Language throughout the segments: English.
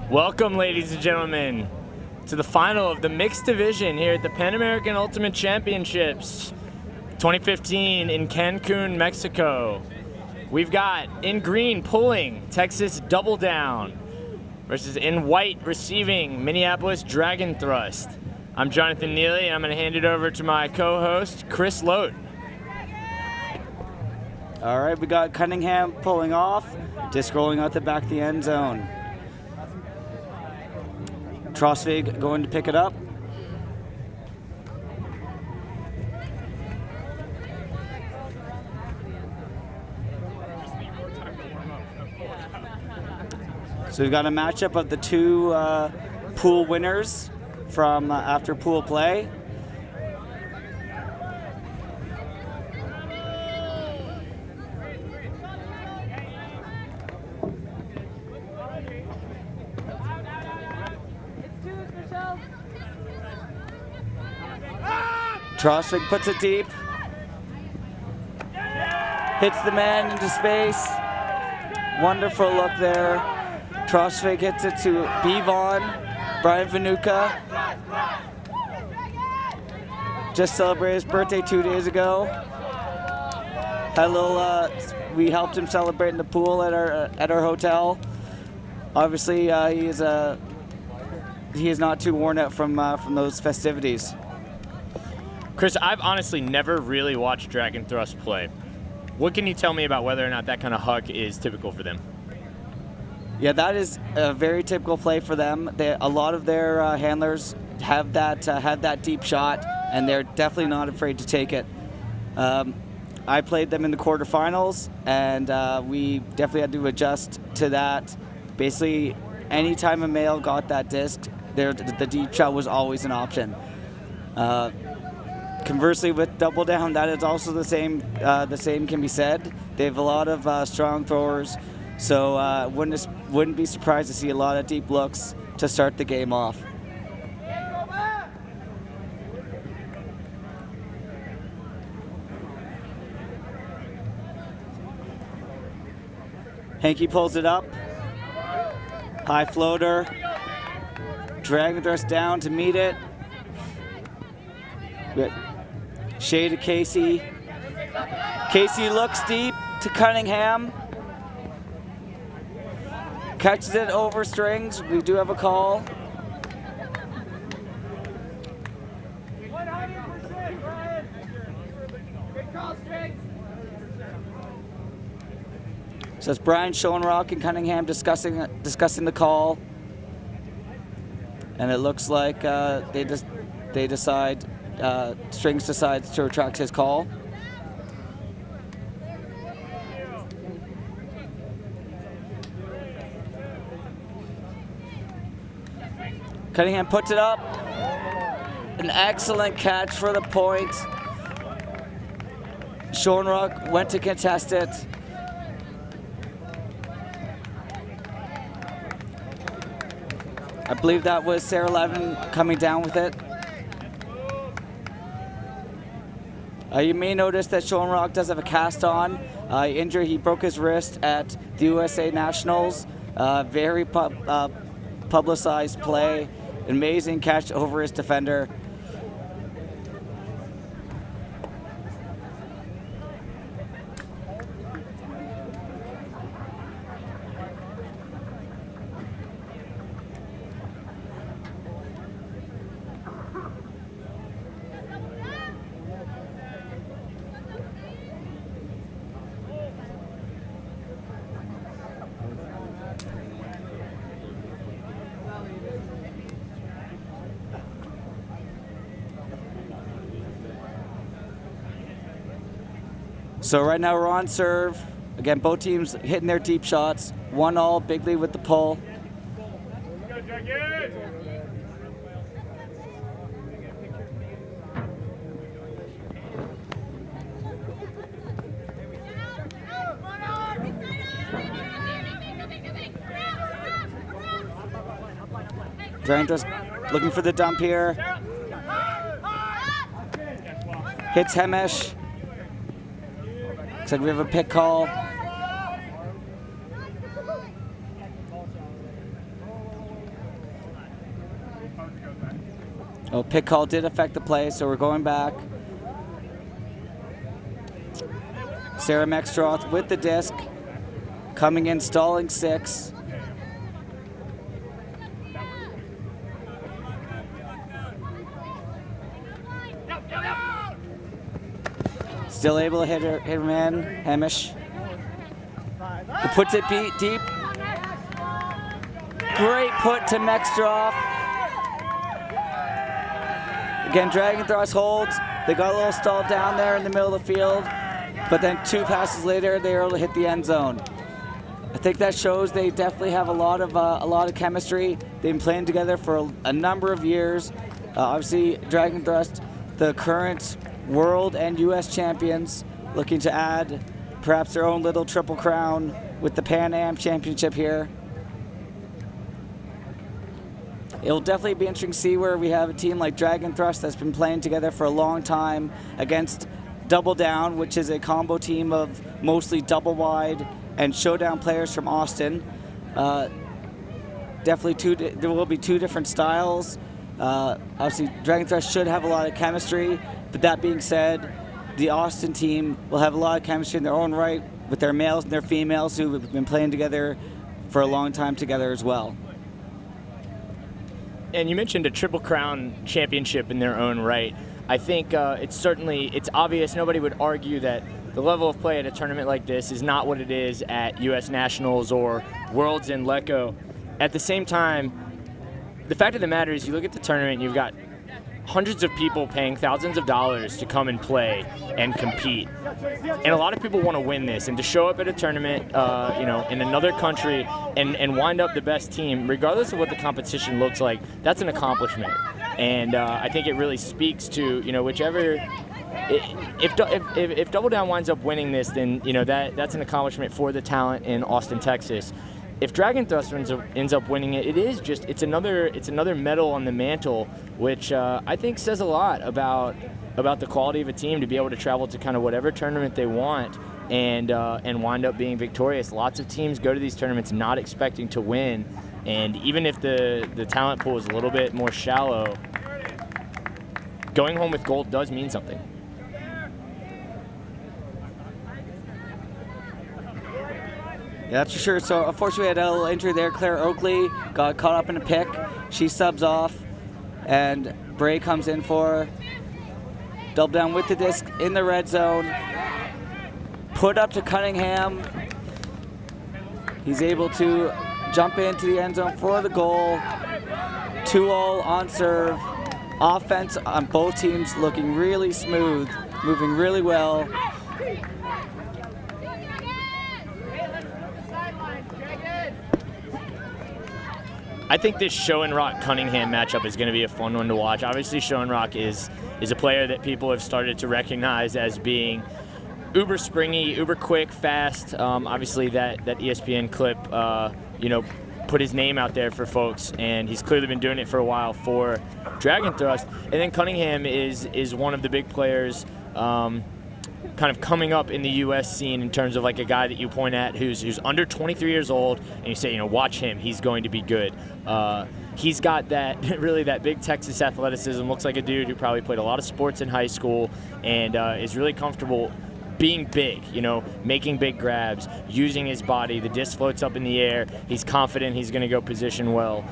Welcome, ladies and gentlemen, to the final of the mixed division here at the Pan American Ultimate Championships 2015 in Cancun, Mexico. We've got in green pulling Texas Doubledown versus in white receiving Minneapolis Dragon Thrust. I'm Jonathan Neely, and I'm going to hand it over to my co-host, Chris Lote. All right, we got Cunningham pulling off, just rolling out the back of the end zone. Trosvig going to pick it up. So we've got a matchup of the two pool winners from after pool play. Trosvig puts it deep. Hits the man into space. Wonderful look there. Trosvig hits it to Bevon. Brian Vanuka. Just celebrated his birthday 2 days ago. Had a little, we helped him celebrate in the pool at our hotel. Obviously, he is not too worn out from those festivities. Chris, I've honestly never really watched Dragon Thrust play. What can you tell me about whether or not that kind of huck is typical for them? Yeah, that is a very typical play for them. A lot of their handlers have that deep shot, and they're definitely not afraid to take it. I played them in the quarterfinals, and we definitely had to adjust to that. Basically, anytime a male got that disc, the deep shot was always an option. Conversely, with Doubledown, that is also the same. The same can be said. They have a lot of strong throwers, so wouldn't be surprised to see a lot of deep looks to start the game off. Hanky pulls it up. High floater. Dragon Thrust down to meet it. Good. Shade to Casey. Casey looks deep to Cunningham. Catches it over strings. We do have a call. So it's Brian Schoenrock and Cunningham discussing the call. And it looks like Strings decides to retract his call. Cunningham puts it up. An excellent catch for the point. Schoenrock went to contest it. I believe that was Sarah Levin coming down with it. You may notice that Schoenrock does have a cast on. Injury, he broke his wrist at the USA Nationals. Very publicized play. Amazing catch over his defender. So right now we're on serve. Again, both teams hitting their deep shots. 1-1, Bigley with the pull. Dragon looking for the dump here. Hits Hemesh. Looks like we have a pick call. Oh, pick call did affect the play, so we're going back. Sarah Mextroth with the disc, coming in, stalling 6. Still able to hit her man, Hamish. Who puts it deep. Great put to Mextroth. Again, Dragon Thrust holds. They got a little stalled down there in the middle of the field, but then 2 passes later, they were able to hit the end zone. I think that shows they definitely have a lot of chemistry. They've been playing together for a number of years. Obviously, Dragon Thrust, the current world and U.S. champions, looking to add perhaps their own little triple crown with the Pan Am Championship here. It'll definitely be interesting to see where we have a team like Dragon Thrust that's been playing together for a long time against Doubledown, which is a combo team of mostly double wide and showdown players from Austin. Definitely there will be 2 different styles. Obviously, Dragon Thrust should have a lot of chemistry, but that being said, the Austin team will have a lot of chemistry in their own right with their males and their females who have been playing together for a long time together as well. And you mentioned a Triple Crown championship in their own right. I think it's obvious, nobody would argue that the level of play at a tournament like this is not what it is at U.S. Nationals or Worlds in Lecco. At the same time, the fact of the matter is you look at the tournament, you've got hundreds of people paying thousands of dollars to come and play and compete. And a lot of people want to win this, and to show up at a tournament, in another country and wind up the best team, regardless of what the competition looks like, that's an accomplishment. And I think it really speaks to, whichever, if Doubledown winds up winning this, then, that's an accomplishment for the talent in Austin, Texas. If Dragon Thrust ends up winning it, it's another medal on the mantle, which I think says a lot about the quality of a team to be able to travel to kind of whatever tournament they want and wind up being victorious. Lots of teams go to these tournaments not expecting to win, and even if the talent pool is a little bit more shallow, going home with gold does mean something. Yeah, that's for sure. So unfortunately, we had a little injury there. Claire Oakley got caught up in a pick. She subs off, and Bray comes in for her. Doubledown with the disc in the red zone. Put up to Cunningham. He's able to jump into the end zone for the goal. 2-all on serve. Offense on both teams looking really smooth, moving really well. I think this Schoenrock-Cunningham matchup is going to be a fun one to watch. Obviously, Schoenrock is a player that people have started to recognize as being uber springy, uber quick, fast. Obviously, that ESPN clip, put his name out there for folks, and he's clearly been doing it for a while for Dragon Thrust. And then Cunningham is one of the big players kind of coming up in the U.S. scene in terms of like a guy that you point at who's under 23 years old, and you say, watch him, he's going to be good. He's got that big Texas athleticism, looks like a dude who probably played a lot of sports in high school and is really comfortable being big, making big grabs, using his body. The disc floats up in the air. He's confident he's going to go position well.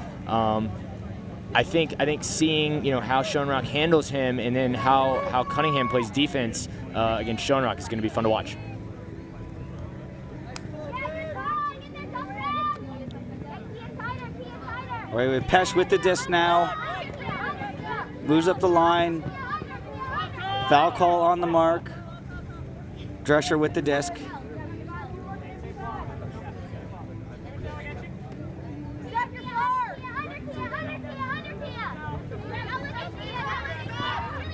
I think seeing how Schoenrock handles him and then how Cunningham plays defense against Schoenrock is going to be fun to watch. All right, with Pesh with the disc now. Moves up the line. Foul call on the mark. Drescher with the disc.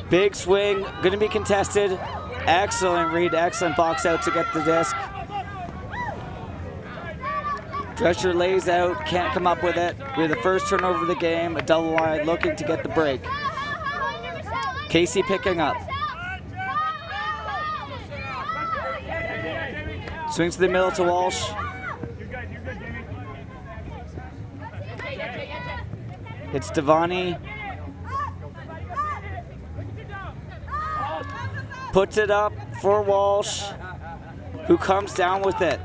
Big swing, going to be contested. Excellent read, excellent box out to get the disc. Drescher lays out, can't come up with it. We're the first turnover of the game, a double wide looking to get the break. Casey picking up. Swings to the middle to Walsh. It's Devani. puts it up for Walsh, who comes down with it.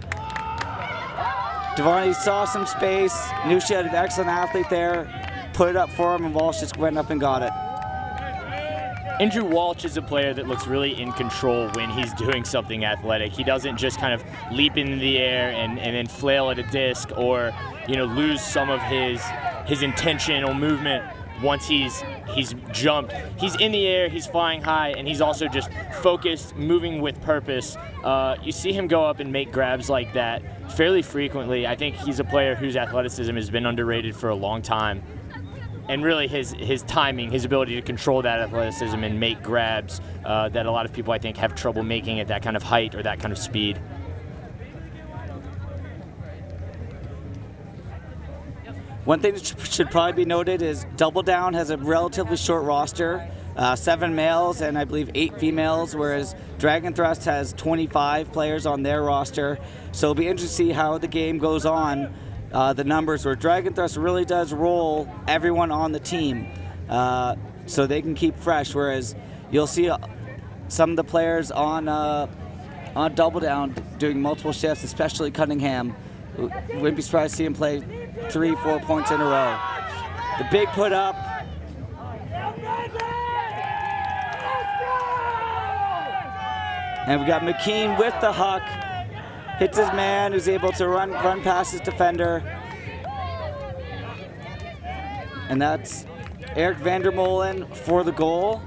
Devani saw some space, knew she had an excellent athlete there, put it up for him, and Walsh just went up and got it. Andrew Walsh is a player that looks really in control when he's doing something athletic. He doesn't just kind of leap into the air and then flail at a disc, or lose some of his intentional movement once he's jumped. He's in the air, he's flying high, and he's also just focused, moving with purpose. You see him go up and make grabs like that fairly frequently. I think he's a player whose athleticism has been underrated for a long time. And really his timing, his ability to control that athleticism and make grabs that a lot of people, I think, have trouble making at that kind of height or that kind of speed. One thing that should probably be noted is Doubledown has a relatively short roster, 7 males and I believe 8 females, whereas Dragon Thrust has 25 players on their roster. So it'll be interesting to see how the game goes on. The numbers where Dragon Thrust really does roll everyone on the team, so they can keep fresh. Whereas you'll see some of the players on Doubledown doing multiple shifts, especially Cunningham. Wouldn't be surprised to see him play 3-4 points in a row. The big put up. And we got McKean with the huck. Hits his man, who's able to run past his defender. And that's Eric Vandermolen for the goal.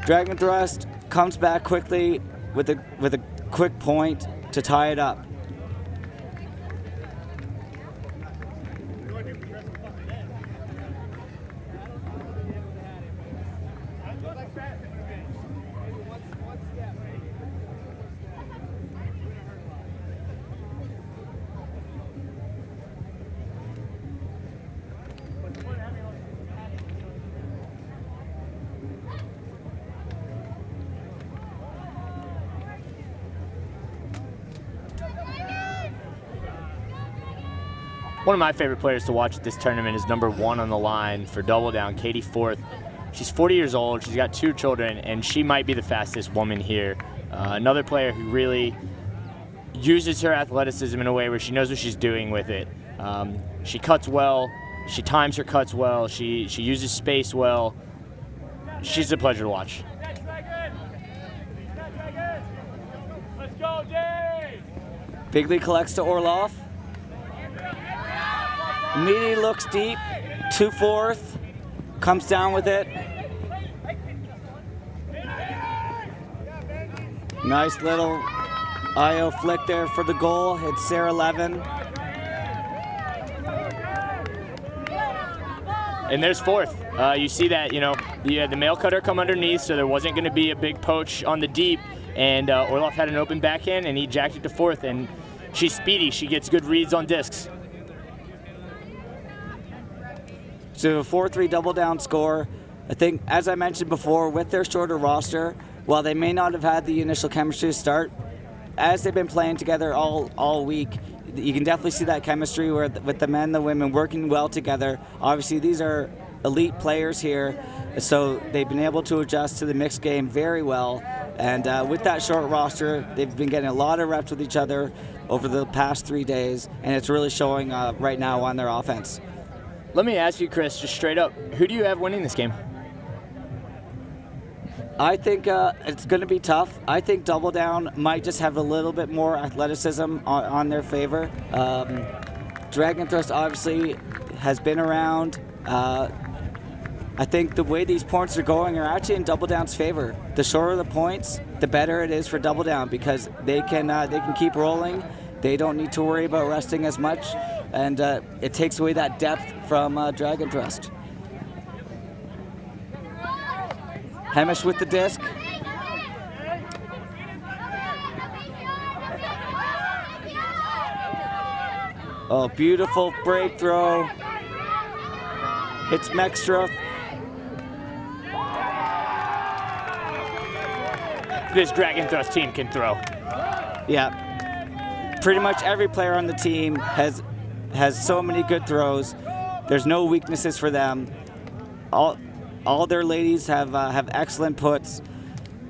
Dragon Thrust comes back quickly with a quick point to tie it up. One of my favorite players to watch at this tournament is number 1 on the line for Doubledown, Katie Forth. She's 40 years old, she's got 2 children, and she might be the fastest woman here. Another player who really uses her athleticism in a way where she knows what she's doing with it. She cuts well, she times her cuts well, she uses space well. She's a pleasure to watch. Let's go, James! Bigley collects to Orloff. Meaty looks deep to Forth, comes down with it. Nice little IO flick there for the goal. Hits Sarah Levin. And there's Forth. You see that, you had the mail cutter come underneath, so there wasn't going to be a big poach on the deep. And Orloff had an open backhand, and he jacked it to Forth. And she's speedy. She gets good reads on discs. So a 4-3 Doubledown score. I think, as I mentioned before, with their shorter roster, while they may not have had the initial chemistry to start, as they've been playing together all week, you can definitely see that chemistry with the men and the women working well together. Obviously, these are elite players here, so they've been able to adjust to the mixed game very well. And with that short roster, they've been getting a lot of reps with each other over the past 3 days, and it's really showing right now on their offense. Let me ask you, Chris, just straight up, who do you have winning this game? I think it's going to be tough. I think Doubledown might just have a little bit more athleticism on their favor. Dragon Thrust obviously has been around. I think the way these points are going are actually in Doubledown's favor. The shorter the points, the better it is for Doubledown, because they can keep rolling. They don't need to worry about resting as much, and it takes away that depth from Dragon Thrust. Hamish with the disc. Oh, beautiful break throw. Hits Mextra. This Dragon Thrust team can throw. Yeah. Pretty much every player on the team has so many good throws. There's no weaknesses for them. All their ladies have excellent puts.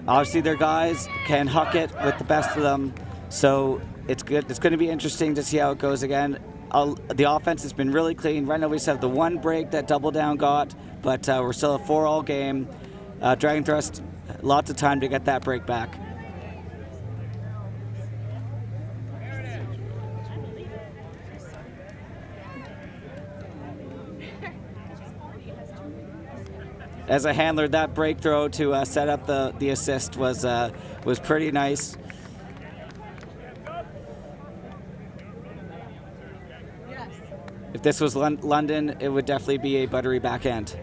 Obviously, their guys can huck it with the best of them, so it's good. It's going to be interesting to see how it goes again. The offense has been really clean. Right now, we just have the one break that Doubledown got, but we're still a 4-all game. Dragon Thrust, lots of time to get that break back. As a handler, that break throw to set up the assist was pretty nice. If this was London, it would definitely be a buttery backhand.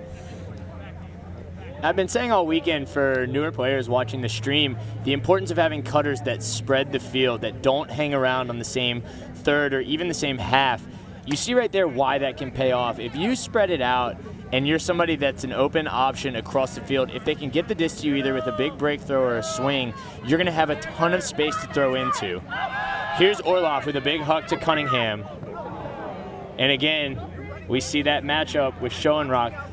I've been saying all weekend for newer players watching the stream, the importance of having cutters that spread the field, that don't hang around on the same third or even the same half. You see right there why that can pay off. If you spread it out and you're somebody that's an open option across the field, if they can get the disc to you either with a big break throw or a swing, you're going to have a ton of space to throw into. Here's Orloff with a big huck to Cunningham. And again, we see that matchup with Schoenrock.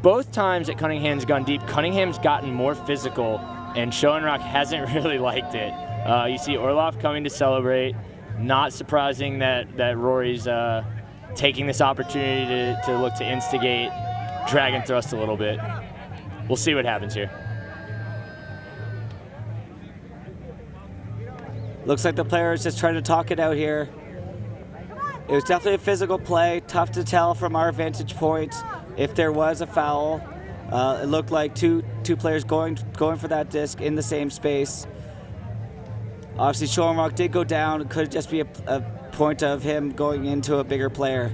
Both times that Cunningham's gone deep, Cunningham's gotten more physical, and Schoenrock hasn't really liked it. You see Orloff coming to celebrate. Not surprising that Rory's taking this opportunity to look to instigate Dragon Thrust a little bit. We'll see what happens here. Looks like the player is just trying to talk it out here. It was definitely a physical play. Tough to tell from our vantage point if there was a foul. It looked like two players going for that disc in the same space. Obviously, Schoenrock did go down. It could just be a point of him going into a bigger player.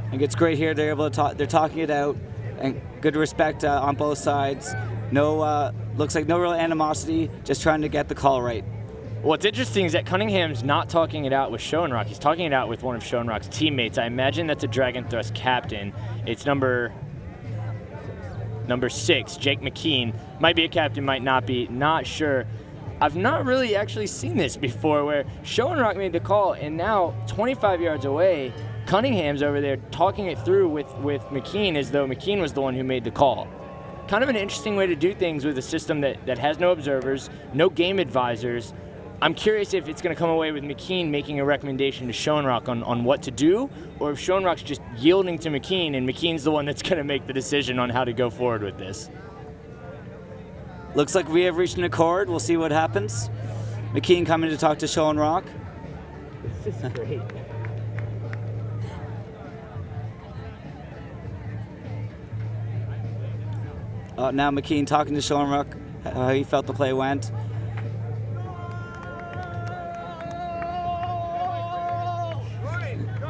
I think it's great here. They're able to talk. They're talking it out, and good respect on both sides. No, looks like no real animosity. Just trying to get the call right. What's interesting is that Cunningham's not talking it out with Schoenrock. He's talking it out with one of Schoenrock's teammates. I imagine that's a Dragon Thrust captain. It's number 6, Jake McKean. Might be a captain, might not be, not sure. I've not really actually seen this before where Schoenrock made the call, and now 25 yards away, Cunningham's over there talking it through with McKean as though McKean was the one who made the call. Kind of an interesting way to do things with a system that has no observers, no game advisors. I'm curious if it's going to come away with McKean making a recommendation to Schoenrock on what to do, or if Schoenrock's just yielding to McKean and McKean's the one that's going to make the decision on how to go forward with this. Looks like we have reached an accord. We'll see what happens. McKean coming to talk to Schoenrock. This is great. Now McKean talking to Schoenrock, how he felt the play went.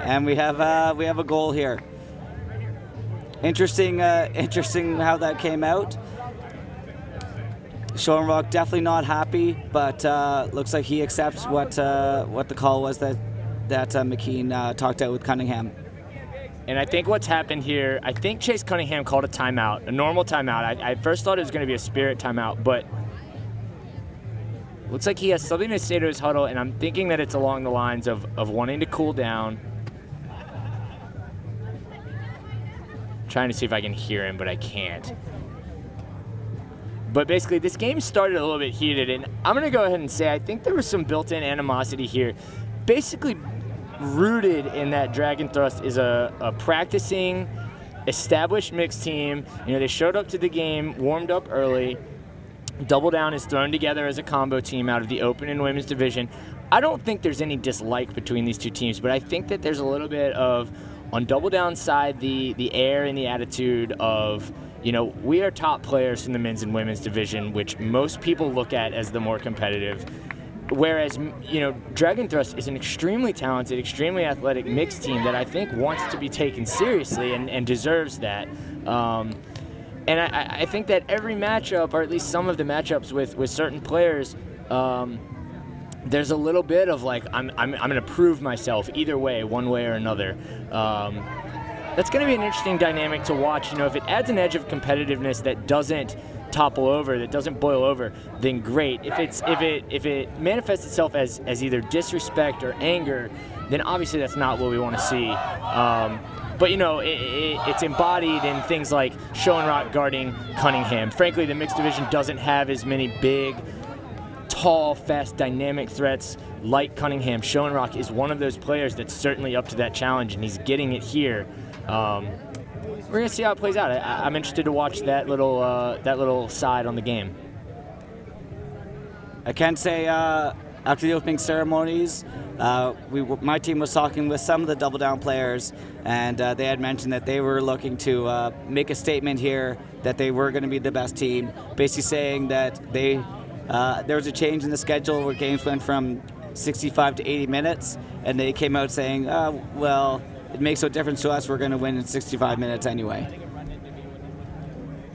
And we have a goal here. Interesting how that came out. Schoenrock definitely not happy, but looks like he accepts what the call was that McKean talked out with Cunningham. And I think what's happened here, I think Chase Cunningham called a timeout, a normal timeout. I first thought it was going to be a spirit timeout, but looks like he has something to say to his huddle, and I'm thinking that it's along the lines of wanting to cool down. Trying to see if I can hear him, but I can't. But basically, this game started a little bit heated, and I'm going to go ahead and say I think there was some built-in animosity here. Basically rooted in that Dragon Thrust is a practicing, established mixed team. You know, they showed up to the game, warmed up early. Doubledown is thrown together as a combo team out of the Open and Women's Division. I don't think there's any dislike between these two teams, but I think that there's a little bit of, on Doubledown's side, the air and the attitude of, you know, we are top players in the men's and women's division, which most people look at as the more competitive. Whereas, you know, Dragon Thrust is an extremely talented, extremely athletic mixed team that I think wants to be taken seriously and deserves that. And I think that every matchup, or at least some of the matchups with certain players, there's a little bit of like, I'm going to prove myself either way, one way or another. That's going to be an interesting dynamic to watch. You know, if it adds an edge of competitiveness that doesn't topple over, that doesn't boil over, then great. If it manifests itself as either disrespect or anger, then obviously that's not what we want to see. But, you know, it's embodied in things like Schoenrock guarding Cunningham. Frankly, the mixed division doesn't have as many big, tall, fast, dynamic threats like Cunningham. Schoenrock is one of those players that's certainly up to that challenge, and he's getting it here. We're going to see how it plays out. I'm interested to watch that little side on the game. I can say after the opening ceremonies, my team was talking with some of the Doubledown players, and they had mentioned that they were looking to make a statement here that they were going to be the best team, basically saying that there was a change in the schedule where games went from 65 to 80 minutes, and they came out saying, well, it makes no difference to us, we're going to win in 65 minutes anyway.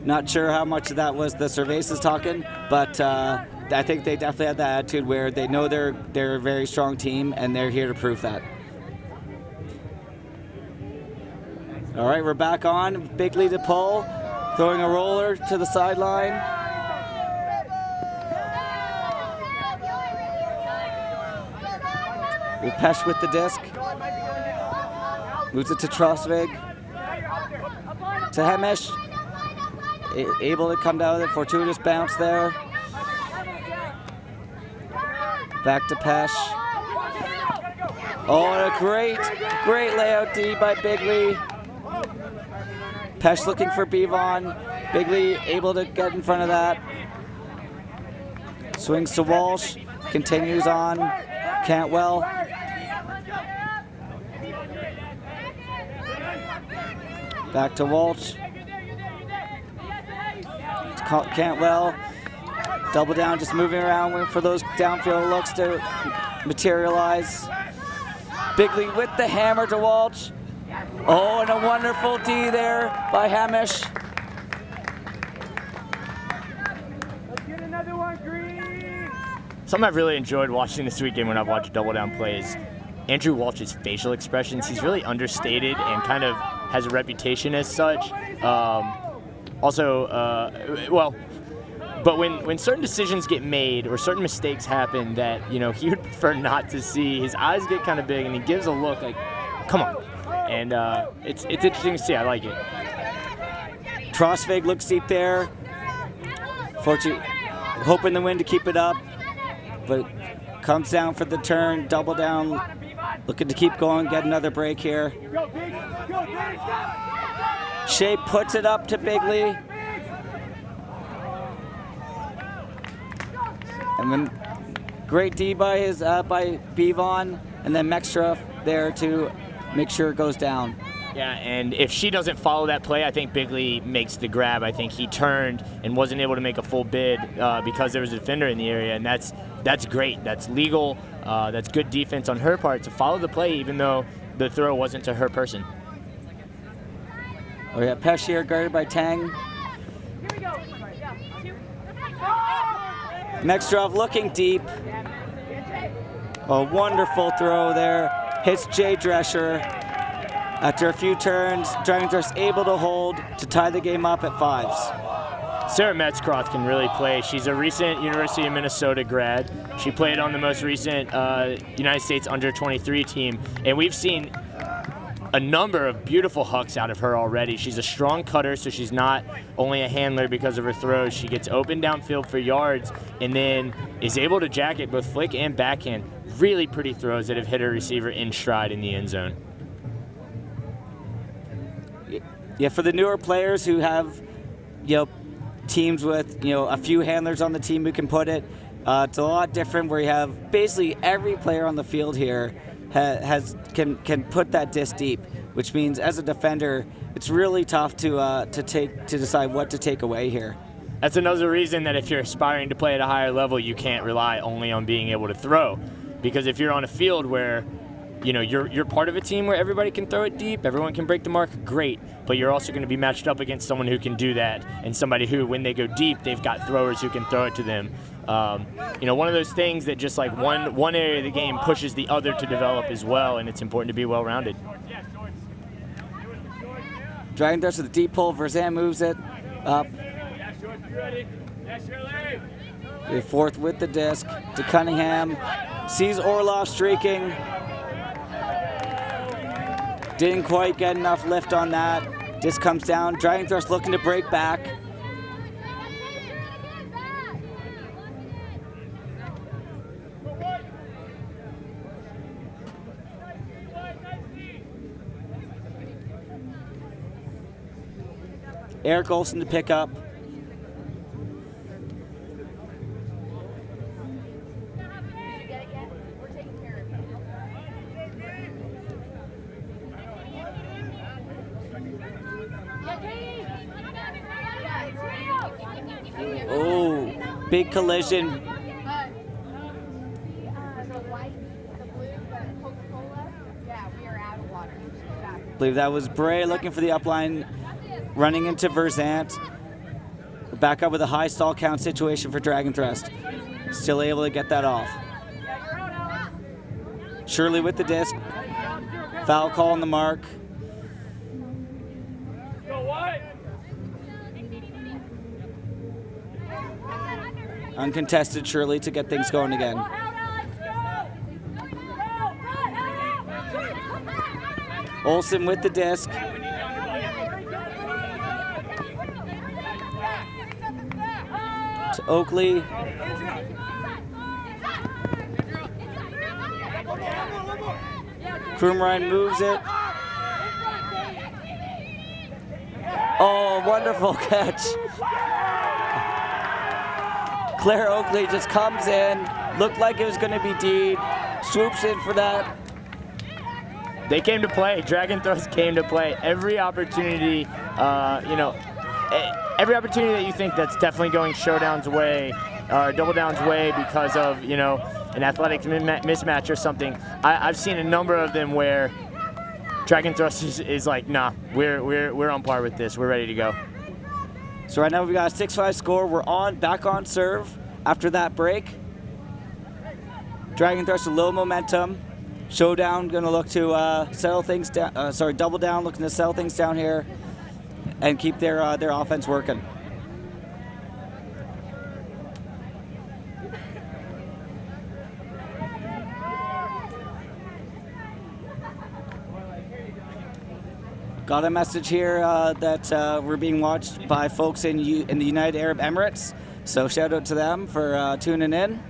Not sure how much of that was the Cervezas talking, but I think they definitely had that attitude where they know they're a very strong team, and they're here to prove that. All right, we're back on. Big lead to pull, throwing a roller to the sideline. Pesh with the disc. Moves it to Trosvig. To Hemish. Able to come down with it. Fortuitous bounce there. Back to Pesh. Oh, and a great layout D by Bigley. Pesh looking for Bevon. Bigley able to get in front of that. Swings to Walsh. Continues on. Cantwell. Back to Walsh. Cantwell. Doubledown just moving around, waiting for those downfield looks to materialize. Bigley with the hammer to Walsh. Oh, and a wonderful D there by Hamish. Let's get another one, Green. Something I've really enjoyed watching this weekend when I've watched Doubledown plays, Andrew Walsh's facial expressions. He's really understated and kind of has a reputation as such. But when certain decisions get made or certain mistakes happen that, you know, he would prefer not to see, his eyes get kind of big and he gives a look like, come on. And it's interesting to see. I like it. Trosvig looks deep there. Hoping the wind to keep it up, but comes down for the turn. Doubledown looking to keep going, get another break here. Shea puts it up to Bigley. And then great D by Bevon, and then Mextra there to make sure it goes down. Yeah, and if she doesn't follow that play, I think Bigley makes the grab. I think he turned and wasn't able to make a full bid because there was a defender in the area, and that's great. That's legal. That's good defense on her part to follow the play, even though the throw wasn't to her person. Oh yeah, Pesh here guarded by Tang. Mextrov looking deep. A wonderful throw there. Hits Jay Drescher. After a few turns, Driving Thrust able to hold to tie the game up at fives. Sarah Metzcroft can really play. She's a recent University of Minnesota grad. She played on the most recent United States under-23 team, and we've seen a number of beautiful hucks out of her already. She's a strong cutter, so she's not only a handler because of her throws. She gets open downfield for yards and then is able to jacket both flick and backhand. Really pretty throws that have hit her receiver in stride in the end zone. Yeah, for the newer players who have, teams with, a few handlers on the team who can put it, it's a lot different where you have basically every player on the field here can put that disc deep, which means as a defender, it's really tough to decide what to take away here. That's another reason that if you're aspiring to play at a higher level, you can't rely only on being able to throw, because if you're on a field where you're part of a team where everybody can throw it deep, everyone can break the mark, great, but you're also going to be matched up against someone who can do that, and somebody who, when they go deep, they've got throwers who can throw it to them. One of those things that just like one area of the game pushes the other to develop as well, and it's important to be well-rounded. Driving Thrust with the deep pull, Verzan moves it up. Fourth with the disc to Cunningham. Sees Orloff streaking. Didn't quite get enough lift on that. Disc comes down. Dragon thrust looking to break back. Eric Olsen to pick up. Oh, big collision. I believe that was Bray looking for the upline, running into Verzant. Back up with a high stall count situation for Dragon Thrust. Still able to get that off. Shirley with the disc. Foul call on the mark. Uncontested Shirley to get things going again. Olsen with the disc. To Oakley. Krumrein moves it. Oh, wonderful catch. Claire Oakley just comes in. Looked like it was going to be Deed. Swoops in for that. They came to play. Dragon Thrust came to play. Every opportunity, every opportunity that you think that's definitely going Showdown's way, or Doubledown's way because of, an athletic mismatch or something. I've seen a number of them where Dragon Thrust is like, nah, we're on par with this. We're ready to go. So right now we've got a 6-5 score. We're back on serve after that break. Dragon Thrust a little momentum. Showdown going to look to settle things down. Doubledown looking to settle things down here and keep their offense working. Got a message here that we're being watched by folks in the United Arab Emirates. So shout out to them for tuning in.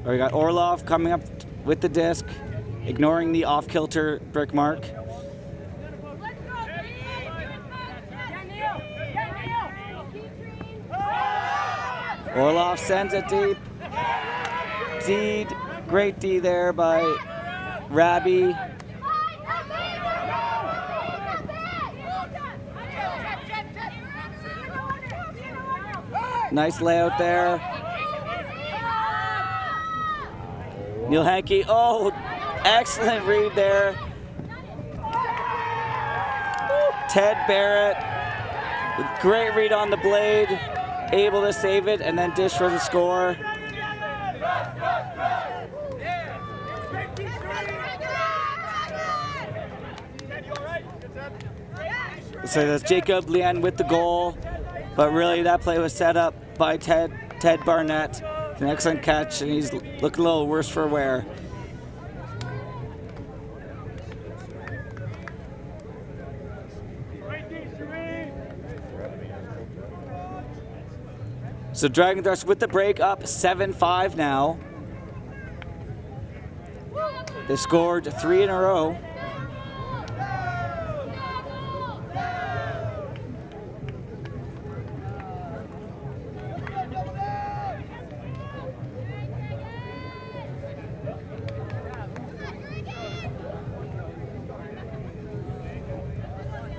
We got Orlov coming up with the disc, ignoring the off-kilter brick mark. Orlov sends it deep. Deed, great D there by Rabbi. Nice layout there. Neil Hankey, oh, excellent read there. Ted Barrett, with great read on the blade, able to save it and then dish for the score. So that's Jacob Lian with the goal, but really that play was set up by Ted Barnett. An excellent catch, and he's looking a little worse for wear. So Dragon Thrust with the break up 7-5 now. They scored 3 in a row.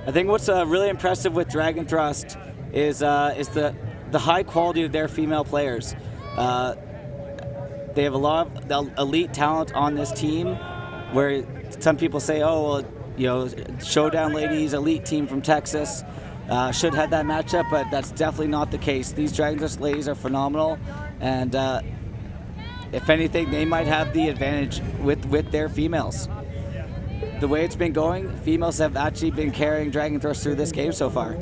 I think what's really impressive with Dragon Thrust is the high quality of their female players. They have a lot of elite talent on this team, where some people say, oh, well, you know, Showdown Ladies, elite team from Texas, should have that matchup, but that's definitely not the case. These Dragon Thrust ladies are phenomenal, and if anything, they might have the advantage with their females. The way it's been going, females have actually been carrying Dragon Thrust through this game so far.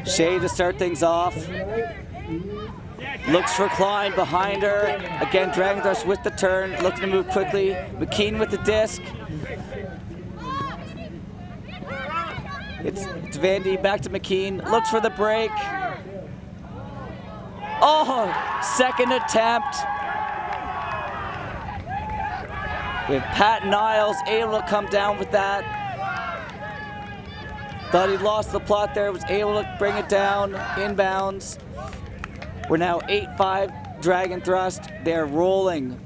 Shea to start things off. Looks for Klein behind her. Again, Dragon Thrust with the turn, looking to move quickly. McKean with the disc. It's Vandy back to McKean. Looks for the break. Oh, second attempt. With Pat Niles able to come down with that. Thought he'd lost the plot there, was able to bring it down, inbounds. We're now 8-5 Dragon Thrust. They're rolling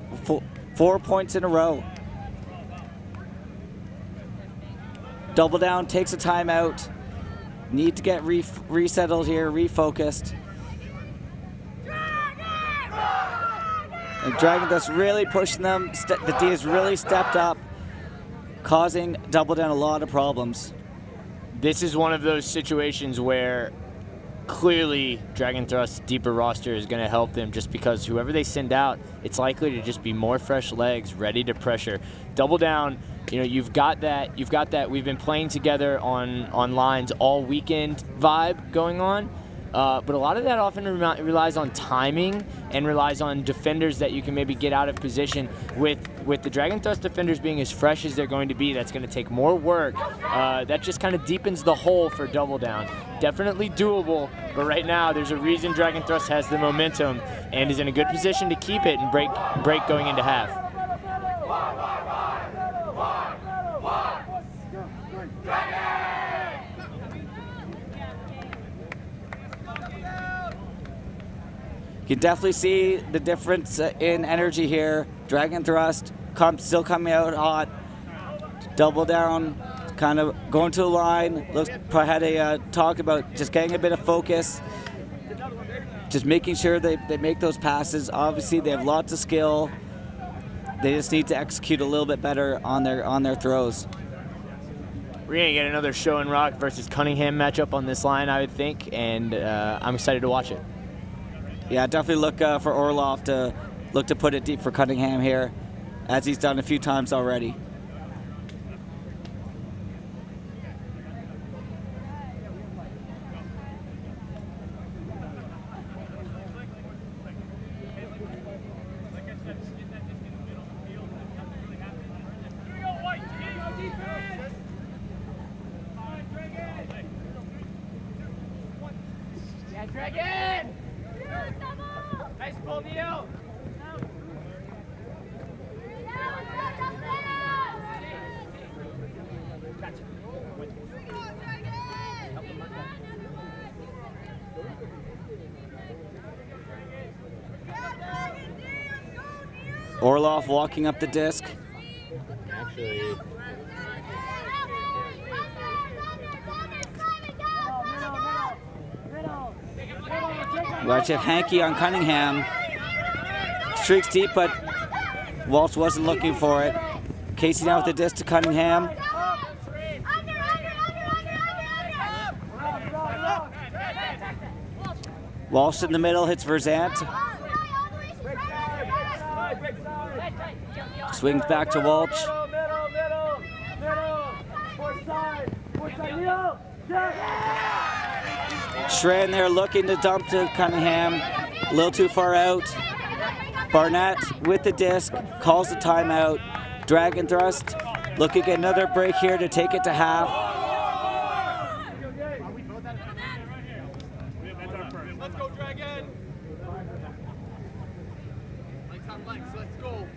4 points in a row. Doubledown takes a timeout. Need to get resettled here, refocused. And Dragon Thrust really pushing them. The D has really stepped up, causing Doubledown a lot of problems. This is one of those situations where clearly Dragon Thrust's deeper roster is going to help them, just because whoever they send out, it's likely to just be more fresh legs ready to pressure. Doubledown, you know, you've got that we've been playing together on lines all weekend vibe going on. But a lot of that often relies on timing and relies on defenders that you can maybe get out of position. With the Dragon Thrust defenders being as fresh as they're going to be, that's going to take more work. That just kind of deepens the hole for Doubledown. Definitely doable, but right now there's a reason Dragon Thrust has the momentum and is in a good position to keep it and break going into half. You can definitely see the difference in energy here. Dragon Thrust still coming out hot. Doubledown kind of going to the line. Probably had a talk about just getting a bit of focus. Just making sure they make those passes. Obviously, they have lots of skill. They just need to execute a little bit better on their throws. We're going to get another Show and Rock versus Cunningham matchup on this line, I would think, and I'm excited to watch it. Yeah, definitely look for Orloff to look to put it deep for Cunningham here, as he's done a few times already. Dragon! Nice pull, Neil! Orloff walking up the disc. Actually, Watch it, Hankey on Cunningham. Streaks deep, but Walsh wasn't looking for it. Casey now with the disc to Cunningham. Walsh in the middle, hits Verzant. Swings back to Walsh. Schran there looking to dump to Cunningham. A little too far out. Barnett with the disc, calls the timeout. Dragon Thrust looking at another break here to take it to half. Let's go, Dragon! Let's go.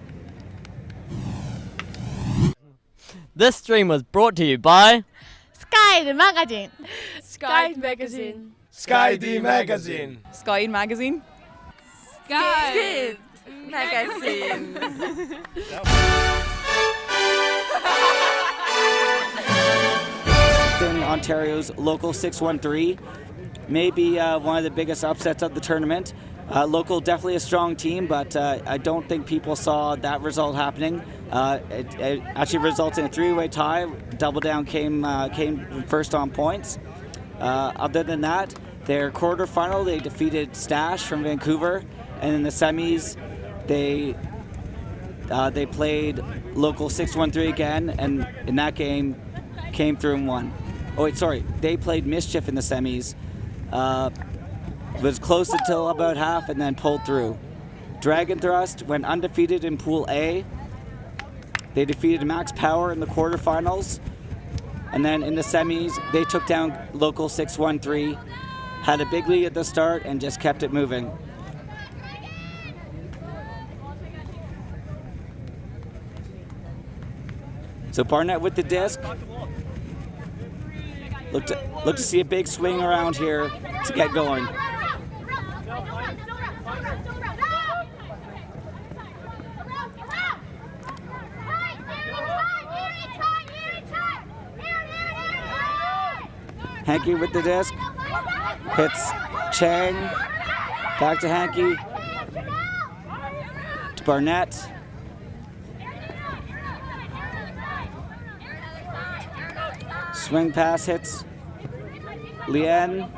This stream was brought to you by Sky the magazine. Sky Magazine. Sky D Magazine. Sky Magazine. Sky. Magazine. Ontario's Local 613, maybe one of the biggest upsets of the tournament. Local definitely a strong team, but I don't think people saw that result happening. It actually resulted in a three-way tie. Doubledown came first on points. Other than that, their quarterfinal, they defeated Stash from Vancouver, and in the semis, they played Local 613 again, and in that game, came through and won. Oh wait, sorry, they played Mischief in the semis. Was close until about half and then pulled through. Dragon Thrust went undefeated in Pool A. They defeated Max Power in the quarterfinals. And then in the semis, they took down Local 613, had a big lead at the start and just kept it moving. So Barnett with the disc. Look to see a big swing around here to get going. Hankey with the disc. Hits Chang. Back to Hankey. To Barnett. Swing pass hits Lien.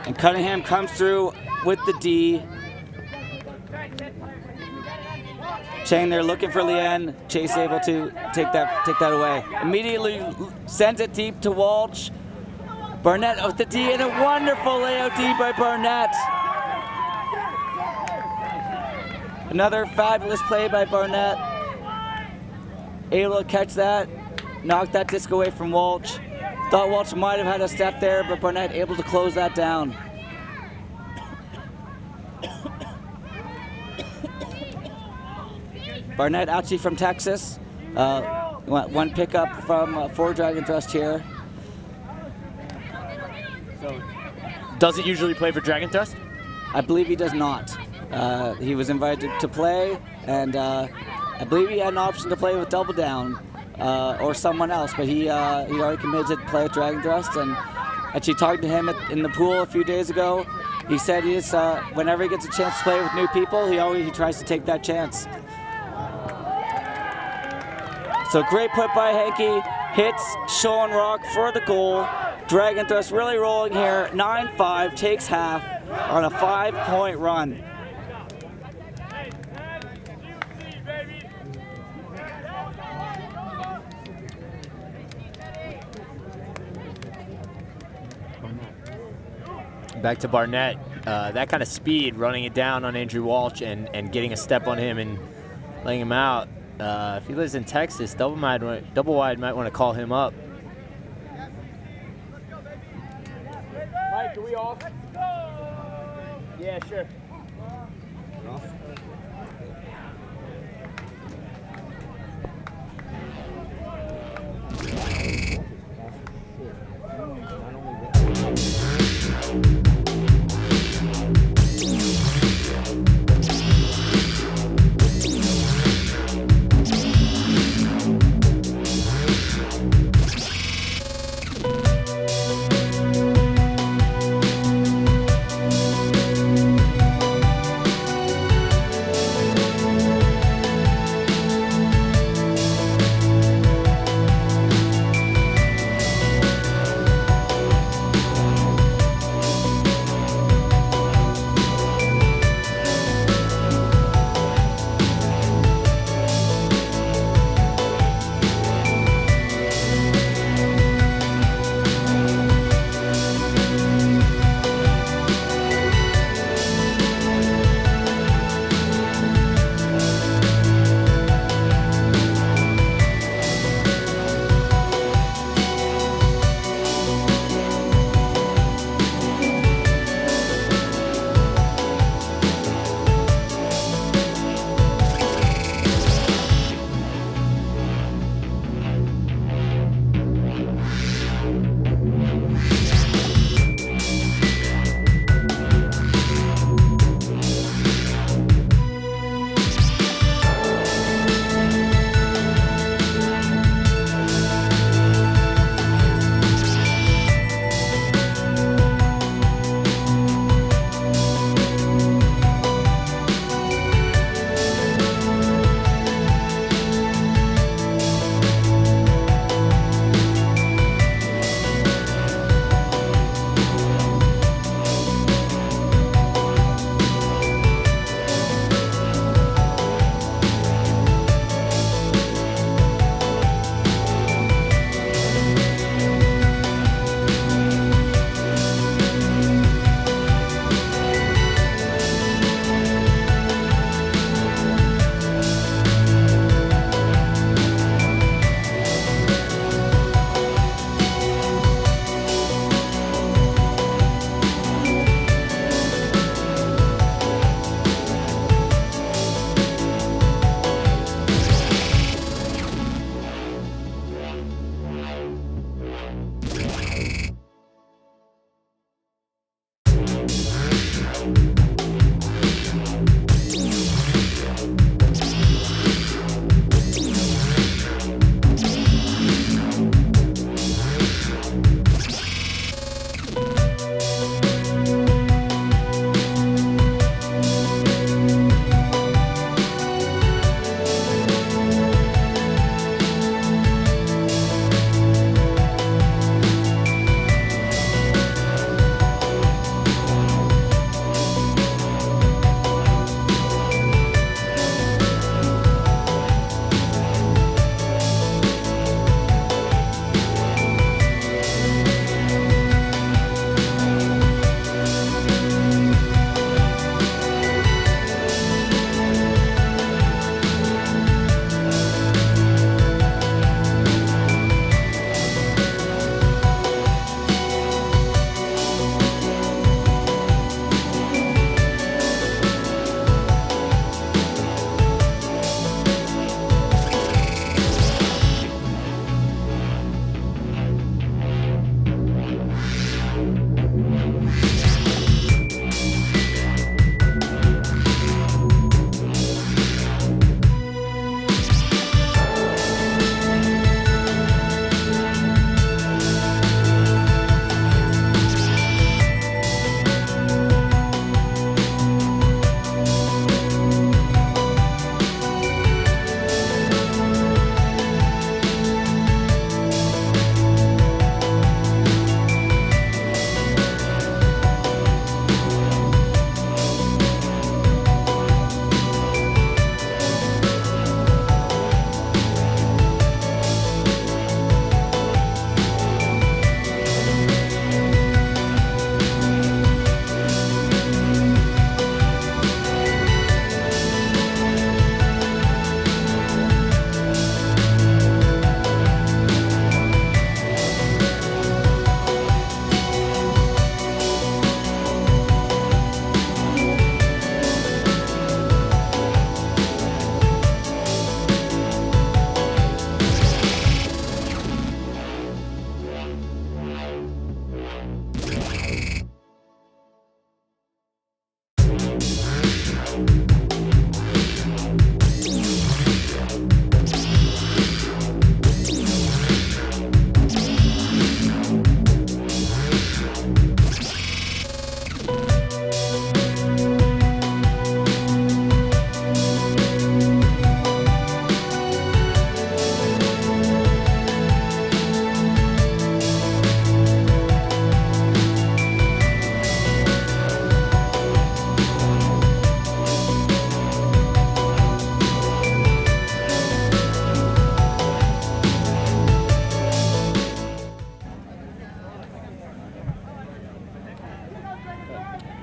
And Cunningham comes through with the D. Chang there looking for Lien. Chase able to take that away. Immediately sends it deep to Walsh. Barnett with the D and a wonderful layout D by Barnett. Another fabulous play by Barnett. Able to catch that, knock that disc away from Walsh. Thought Walsh might have had a step there, but Barnett able to close that down. Barnett actually from Texas. One pickup from for Dragon Thrust here. So, doesn't usually play for Dragon Thrust? I believe he does not. He was invited to play, and I believe he had an option to play with Doubledown or someone else, but he already committed to play with Dragon Thrust. And actually talking to him in the pool a few days ago, he said he is whenever he gets a chance to play with new people, he tries to take that chance. So great put by Hankey, hits Sean Rock for the goal. Dragon Thrust really rolling here, 9-5, takes half on a 5-point run. Back to Barnett. That kind of speed, running it down on Andrew Walsh and getting a step on him and laying him out. If he lives in Texas, Double Wide might want to call him up. Mike, are we off? Yeah, sure.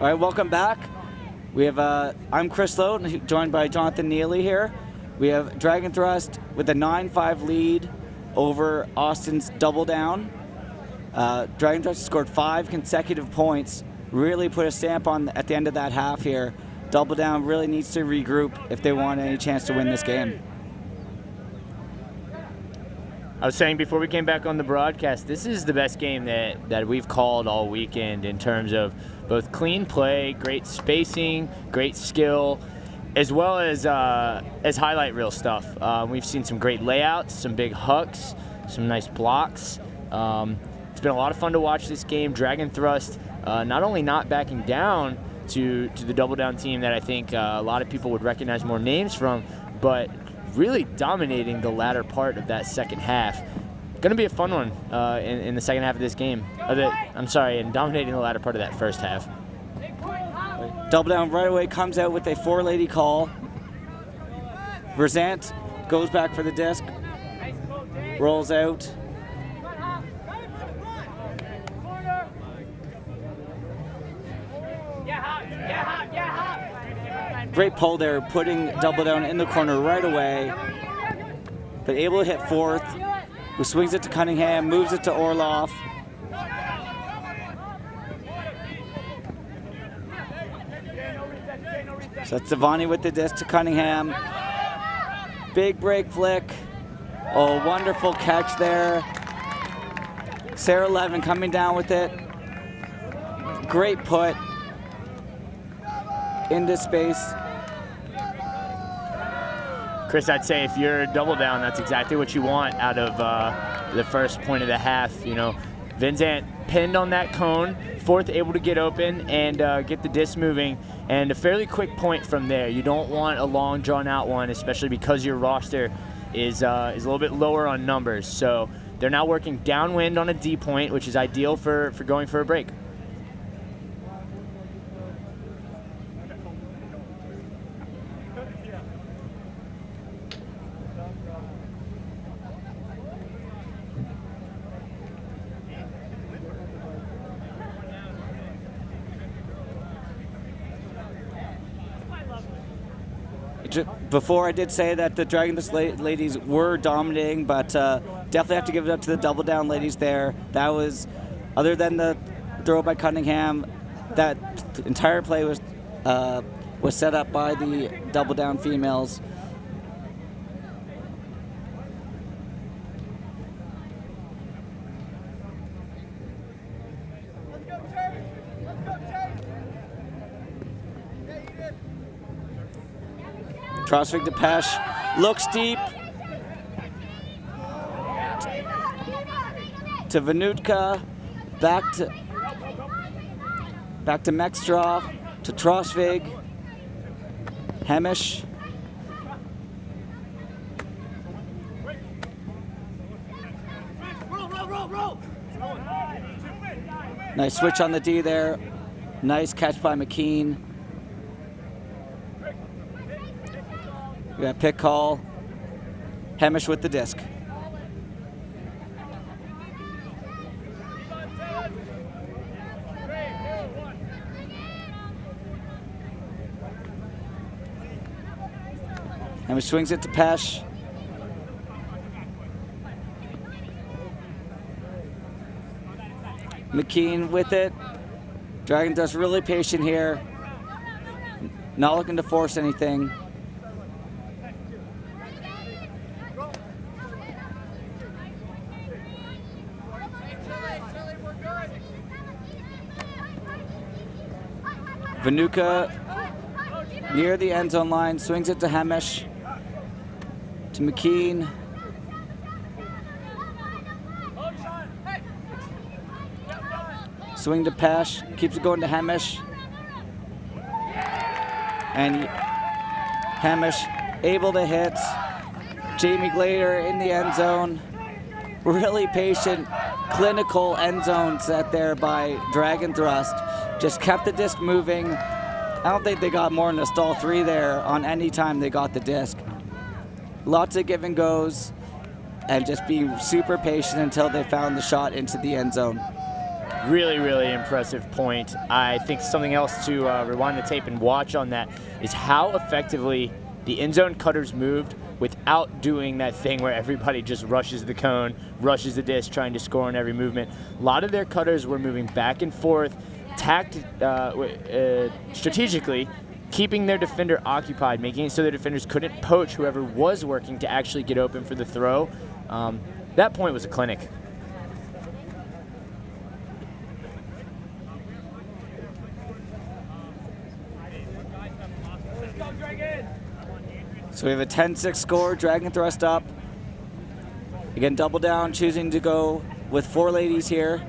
All right, welcome back. We have, I'm Chris Lowe, joined by Jonathan Neely here. We have Dragon Thrust with a 9-5 lead over Austin's Doubledown. Dragon Thrust scored 5 consecutive points, really put a stamp on at the end of that half here. Doubledown really needs to regroup if they want any chance to win this game. I was saying before we came back on the broadcast, this is the best game that we've called all weekend in terms of both clean play, great spacing, great skill, as well as highlight reel stuff. We've seen some great layouts, some big hooks, some nice blocks. It's been a lot of fun to watch this game. Dragon Thrust not only not backing down to the Doubledown team that I think a lot of people would recognize more names from, but really dominating the latter part of that second half. Going to be a fun one in the second half of this game. And dominating the latter part of that first half. Doubledown right away comes out with a 4-lady call. Verzant goes back for the disc, rolls out. Great pull there, putting Doubledown in the corner right away, but able to hit 4th, who swings it to Cunningham, moves it to Orloff. So that's Devani with the disc to Cunningham. Big break flick. Oh, wonderful catch there. Sarah Levin coming down with it. Great put into space. Chris, I'd say if you're Doubledown, that's exactly what you want out of the first point of the half. You know, Vincent pinned on that cone, 4th able to get open and get the disc moving, and a fairly quick point from there. You don't want a long drawn-out one, especially because your roster is a little bit lower on numbers. So they're now working downwind on a D point, which is ideal for going for a break. Before I did say that the Dragon Thrust ladies were dominating, but definitely have to give it up to the Doubledown ladies there. That was, other than the throw by Cunningham, that entire play was set up by the Doubledown females. Crossfig to Pesh, looks deep. To Vanutka, back to Mextrov, to Trosvig, Hemish. Nice switch on the D there. Nice catch by McKean. We got pick call. Hemish with the disc. Hemish swings it to Pesh. McKean with it. Dragon Thrust really patient here. Not looking to force anything. Vanuka near the end zone line, swings it to Hemish, to McKean. Swing to Pesh, keeps it going to Hemish. And Hemish able to hit. Jamie Glader in the end zone. Really patient, clinical end zone set there by Dragon Thrust. Just kept the disc moving. I don't think they got more than a stall 3 there on any time they got the disc. Lots of give and goes, and just being super patient until they found the shot into the end zone. Really, really impressive point. I think something else to rewind the tape and watch on that is how effectively the end zone cutters moved without doing that thing where everybody just rushes the cone, rushes the disc, trying to score on every movement. A lot of their cutters were moving back and forth, strategically, keeping their defender occupied, making it so their defenders couldn't poach whoever was working to actually get open for the throw. That point was a clinic. So we have a 10-6 score, Dragon thrust up. Again, double down, choosing to go with 4 ladies here.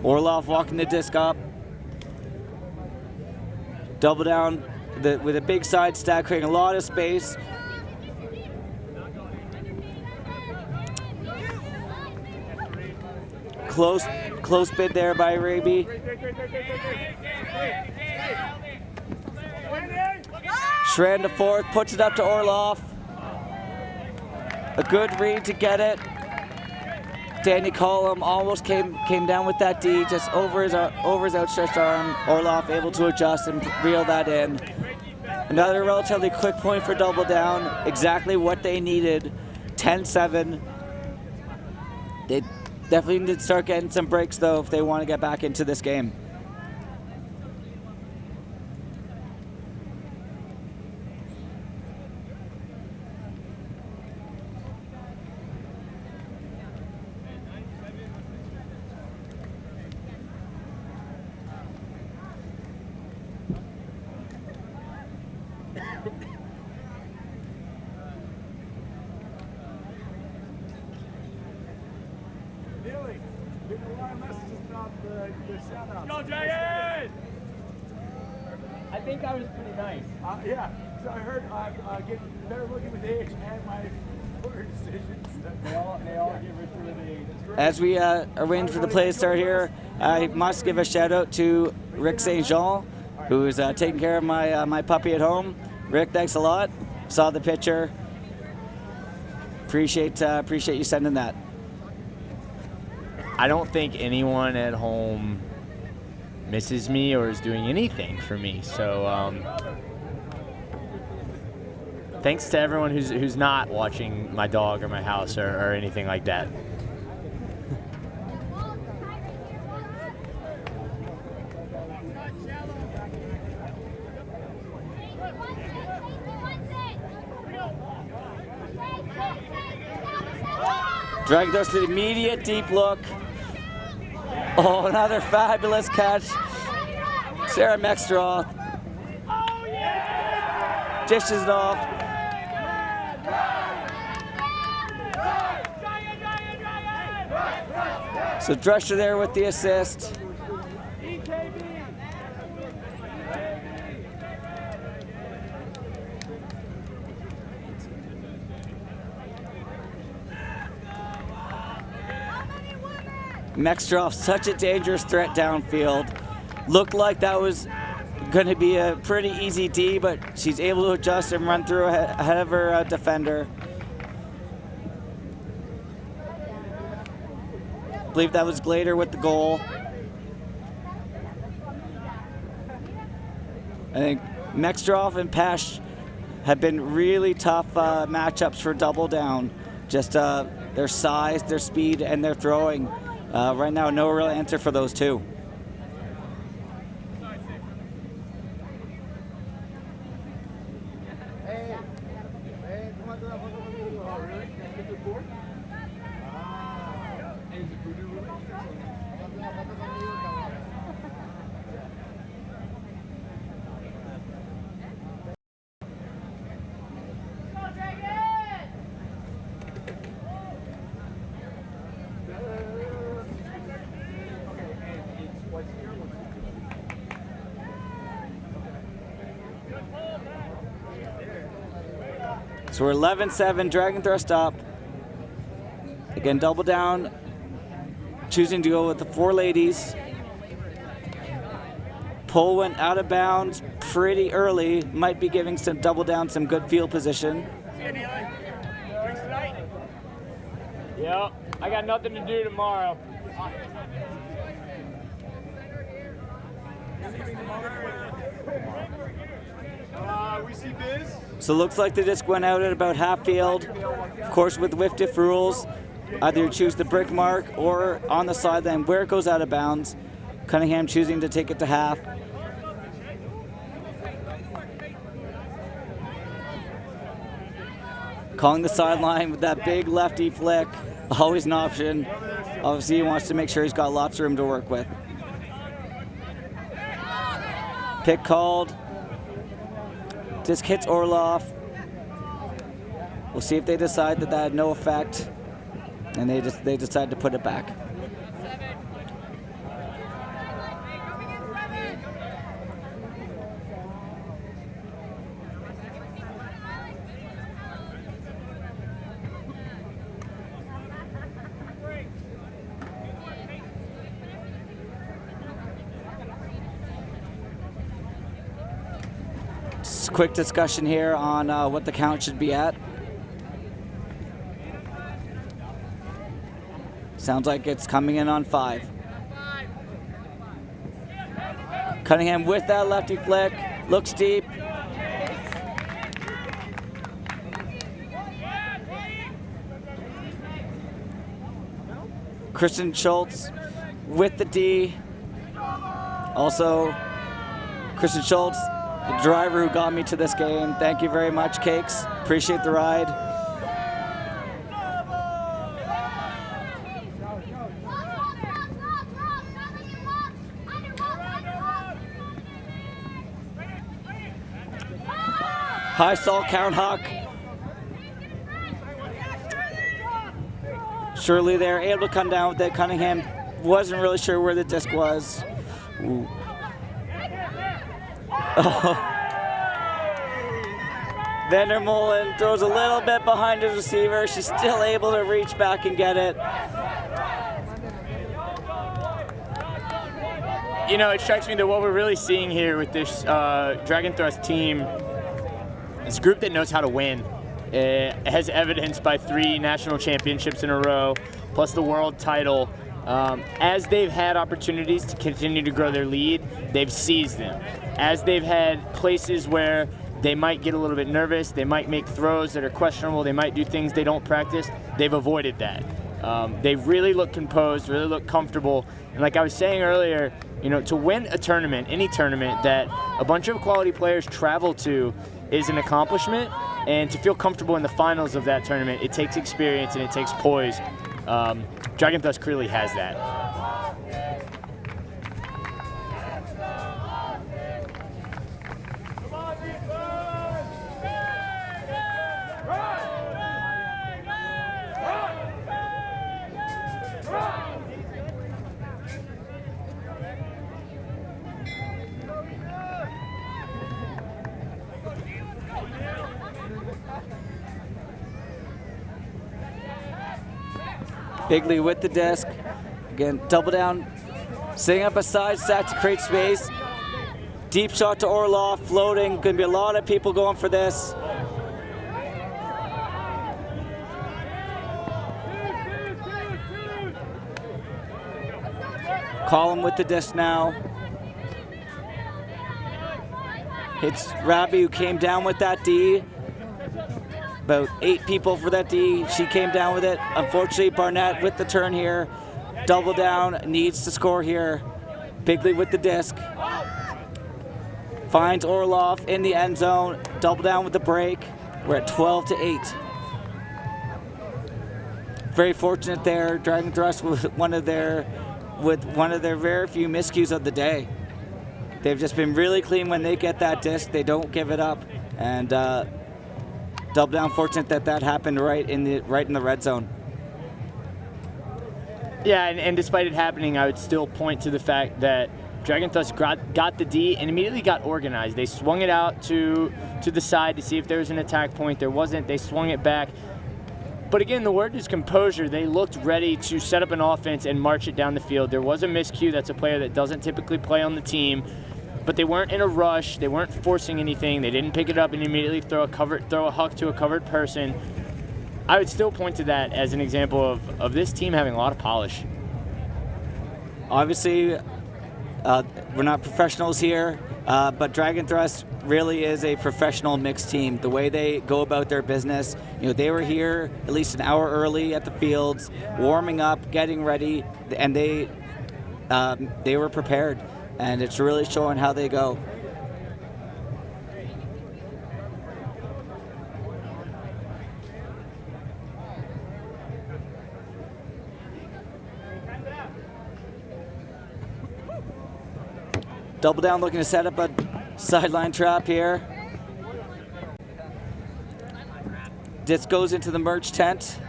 Orloff walking the disc up. Double down with a big side stack, creating a lot of space. Close bid there by Raby. Shred to fourth, puts it up to Orloff. A good read to get it. Danny Collum almost came down with that D, just over his outstretched arm. Orloff able to adjust and reel that in. Another relatively quick point for double down, exactly what they needed. 10-7. They definitely need to start getting some breaks though if they want to get back into this game. Go Dragon! I think I was pretty nice. Yeah, so I heard get better looking with age and my poor decisions. They all get richer with age. As we are waiting for the play to start here, I must give a shout out to Rick St. Jean, who is taking care of my puppy at home. Rick, thanks a lot. Saw the picture. Appreciate you sending that. I don't think anyone at home misses me or is doing anything for me. So thanks to everyone who's not watching my dog or my house or anything like that. Drag those to the immediate deep look. Oh, another fabulous catch. Sarah Mextroth dishes it off. So Drescher there with the assist. Mextroff, such a dangerous threat downfield. Looked like that was going to be a pretty easy D, but she's able to adjust and run through ahead of her defender. I believe that was Glader with the goal. I think Mextroff and Pesh have been really tough matchups for double down. Just their size, their speed, and their throwing. Right now, no real answer for those two. So we're 11-7, Dragon Thrust up. Again, Double Down, choosing to go with the 4 ladies. Pole went out of bounds pretty early, might be giving some Double Down some good field position. Yep, I got nothing to do tomorrow. We see Biz. So it looks like the disc went out at about half field. Of course, with whiff diff rules, either you choose the brick mark or on the sideline where it goes out of bounds. Cunningham choosing to take it to half. Calling the sideline with that big lefty flick, always an option. Obviously, he wants to make sure he's got lots of room to work with. Pick called. Disc hits Orloff. We'll see if they decide that had no effect, and they decide to put it back. Just a quick discussion here on what the count should be at. Sounds like it's coming in on 5. Cunningham with that lefty flick, looks deep. Kristen Schultz with the D. Also, Kristen Schultz, the driver who got me to this game. Thank you very much, Cakes. Appreciate the ride. High salt count Huck. Surely they're able to come down with it. Cunningham wasn't really sure where the disc was. Ooh. Oh. Vandermolen throws a little bit behind his receiver. She's still able to reach back and get it. You know, it strikes me that what we're really seeing here with this Dragon Thrust team is a group that knows how to win. As evidenced by 3 national championships in a row, plus the world title. As they've had opportunities to continue to grow their lead, they've seized them. As they've had places where they might get a little bit nervous, they might make throws that are questionable, they might do things they don't practice, they've avoided that. They really look composed, really look comfortable. And like I was saying earlier, you know, to win a tournament, any tournament that a bunch of quality players travel to is an accomplishment. And to feel comfortable in the finals of that tournament, it takes experience and it takes poise. Dragon Thrust clearly has that. Bigley with the disc. Again, Double Down, setting up a side stack to create space. Deep shot to Orloff, floating. Gonna be a lot of people going for this. Collin with the disc now. Hits Rabi, who came down with that D. About 8 people for that D. She came down with it. Unfortunately, Barnett with the turn here. Double Down needs to score here. Bigley with the disc. Finds Orloff in the end zone. Double Down with the break. We're at 12-8. Very fortunate there. Dragon Thrust with one of their very few miscues of the day. They've just been really clean when they get that disc. They don't give it up. And Double Down fortunate that happened right in the red zone. Yeah, and despite it happening, I would still point to the fact that Dragon Thrust got the D and immediately got organized. They swung it out to the side to see if there was an attack point. There wasn't. They swung it back. But again, the word is composure. They looked ready to set up an offense and march it down the field. There was a miscue. That's a player that doesn't typically play on the team. But they weren't in a rush. They weren't forcing anything. They didn't pick it up and immediately throw a huck to a covered person. I would still point to that as an example of this team having a lot of polish. Obviously, we're not professionals here, but Dragon Thrust really is a professional mixed team. The way they go about their business, they were here at least an hour early at the fields, warming up, getting ready, and they were prepared, and it's really showing how they go. Doubledown looking to set up a sideline trap here. Disc goes into the merch tent.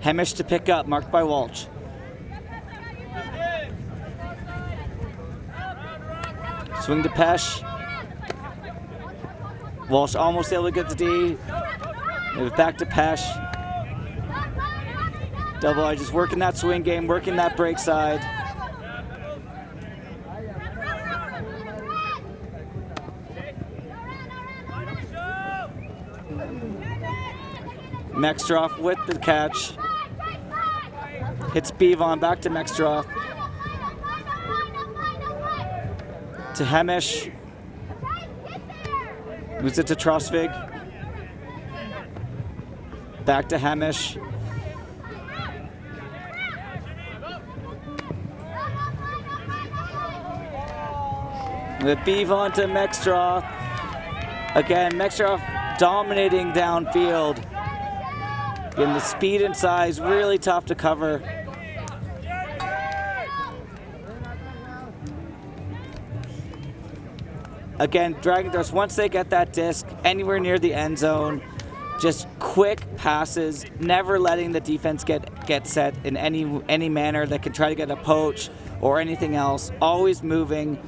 Hemish to pick up, marked by Walsh. Swing to Pesh. Walsh almost able to get the D. Move it back to Pesh. Double I just working that swing game, working that break side. Mextroff with the catch. Hits Bevon, back to Mextroff. To Hemish. Moves it to Trosvig. Back to Hemish. With Bevon to Mextroff. Again, Mextroff dominating downfield. Again, the speed and size, really tough to cover. Again, Dragon Thrust, once they get that disc anywhere near the end zone, just quick passes, never letting the defense get set in any manner that can try to get a poach or anything else, always moving.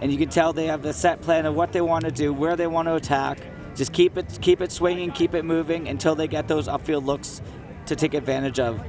And you can tell they have the set plan of what they want to do, where they want to attack. Just keep it swinging, keep it moving until they get those upfield looks to take advantage of.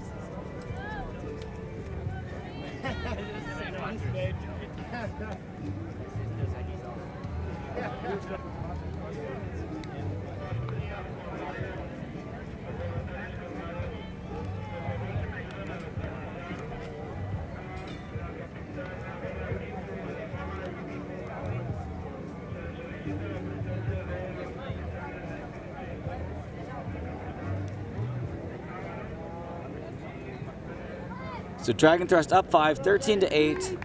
So Dragon Thrust up 5, 13-8.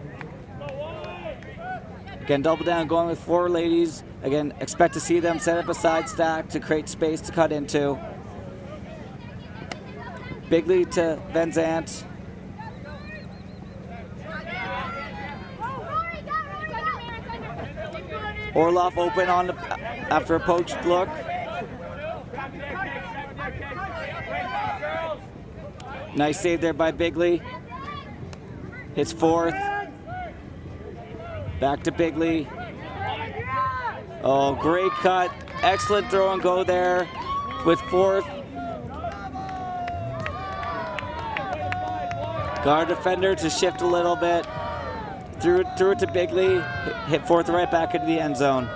Again, Doubledown going with 4 ladies. Again, expect to see them set up a side stack to create space to cut into. Bigley to Van Zandt. Orloff open on after a poached look. Nice save there by Bigley. Hits 4th. Back to Bigley. Oh, great cut. Excellent throw and go there with 4th. Guard defender to shift a little bit. Threw it to Bigley. Hit 4th right back into the end zone.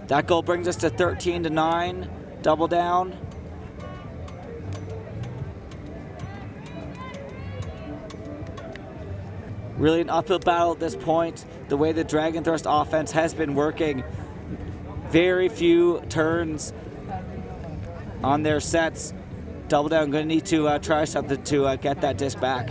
That goal brings us to 13-9, Doubledown. Really an uphill battle at this point. The way the Dragon Thrust offense has been working, very few turns on their sets. Doubledown going to need to try something to get that disc back.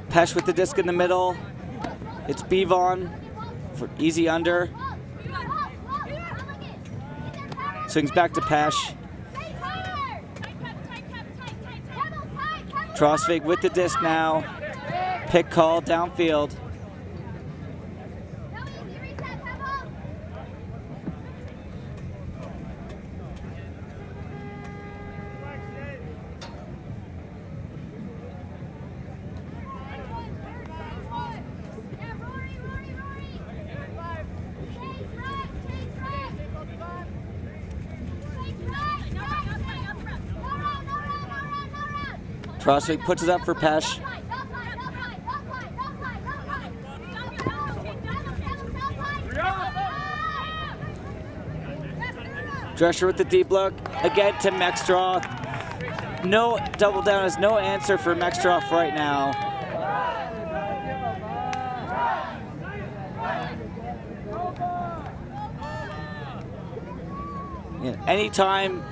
Pesh with the disc in the middle. It's Bevon for easy under. Swings back to Pesh. Trosvig with the disc now. Pick call downfield. Trosvig puts it up for Pesh. Drescher with the deep look. Again to Mextroth. No, double down has no answer for Mextroth right now. Yeah, anytime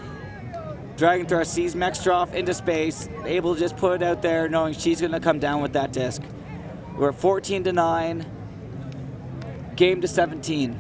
Dragon Thrush sees Mextroth into space, able to just put it out there knowing she's going to come down with that disc. We're at 14-9, game to 17.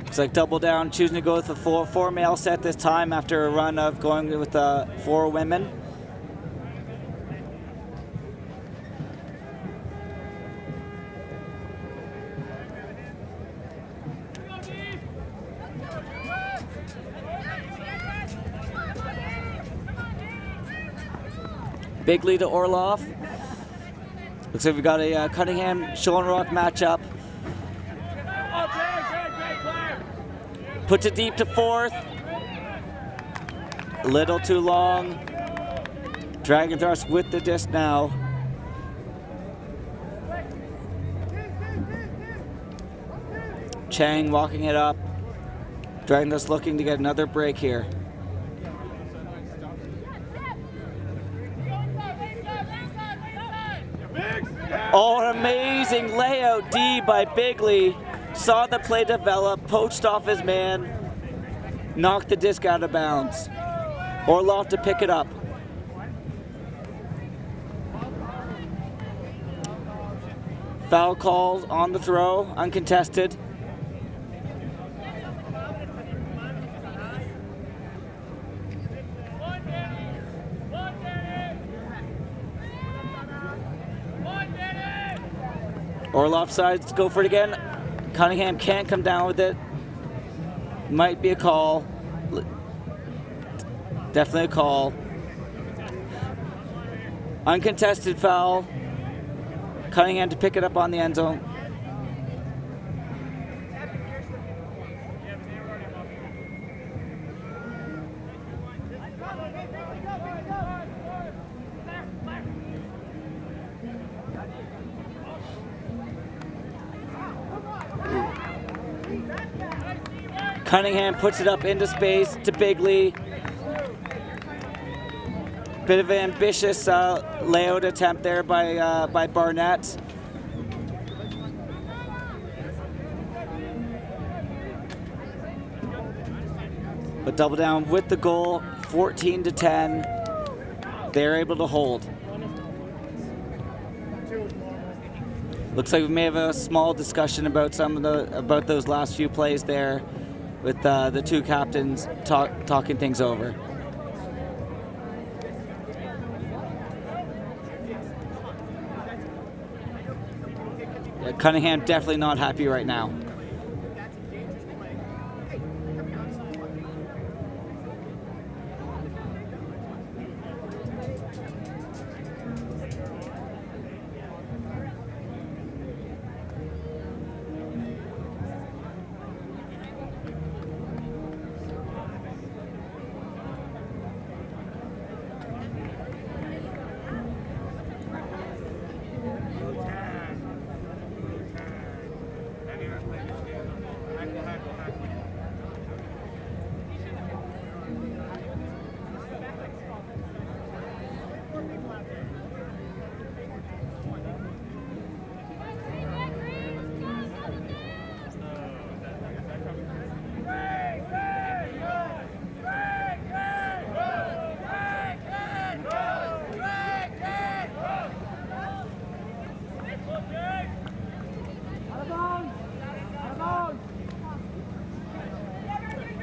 Looks like Double Down choosing to go with the four male set this time after a run of going with 4 women. Bigley to Orloff. Looks like we got a Cunningham-Schoenrock matchup. Puts it deep to 4th. A little too long. Dragon Thrush with the disc now. Chang walking it up. Dragon Thrush looking to get another break here. Oh, an amazing layout D by Bigley. Saw the play develop, poached off his man, knocked the disc out of bounds. Orloff to pick it up. Foul called on the throw, uncontested. Orloff sides go for it again. Cunningham can't come down with it. Might be a call. Definitely a call. Uncontested foul. Cunningham to pick it up on the end zone. Cunningham puts it up into space to Bigley. Bit of an ambitious layout attempt there by Barnett. But Double Down with the goal, 14-10. They're able to hold. Looks like we may have a small discussion about about those last few plays there, with the two captains talking things over. Cunningham definitely not happy right now.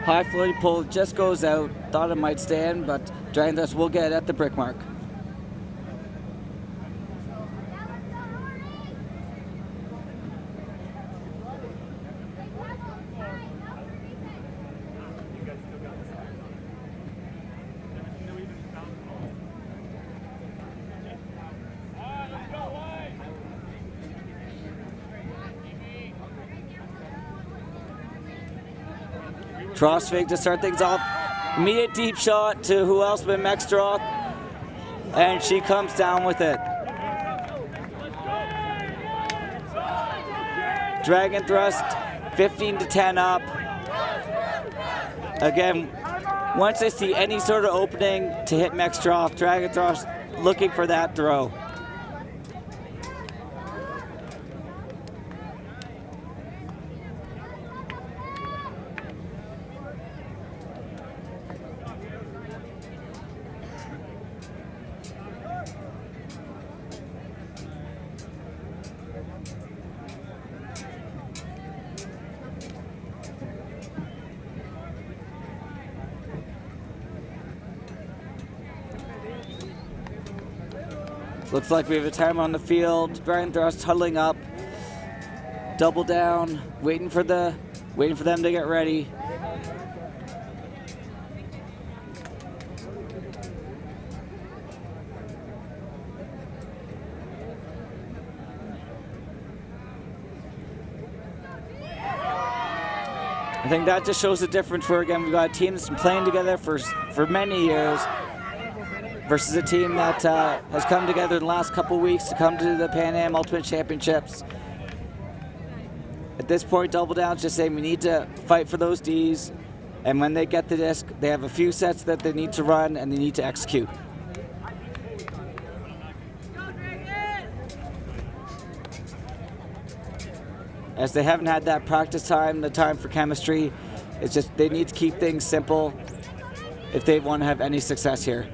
High floating pole just goes out. Thought it might stand, but Dragon Thrust will get it at the brick mark. Trosvig to start things off. Immediate deep shot to who else but Mextroth. And she comes down with it. Dragon Thrust 15-10 up. Again, once they see any sort of opening to hit Mextroth, Dragon Thrust looking for that throw. Looks like we have a timer on the field. Dragon Thrust huddling up. Double down, waiting for them to get ready. I think that just shows the difference where, again, we've got a team that's been playing together for many years versus a team that has come together in the last couple weeks to come to the Pan Am Ultimate Championships. At this point, Double Down's just saying we need to fight for those Ds, and when they get the disc, they have a few sets that they need to run and they need to execute. As they haven't had that practice time, the time for chemistry, it's just they need to keep things simple if they want to have any success here.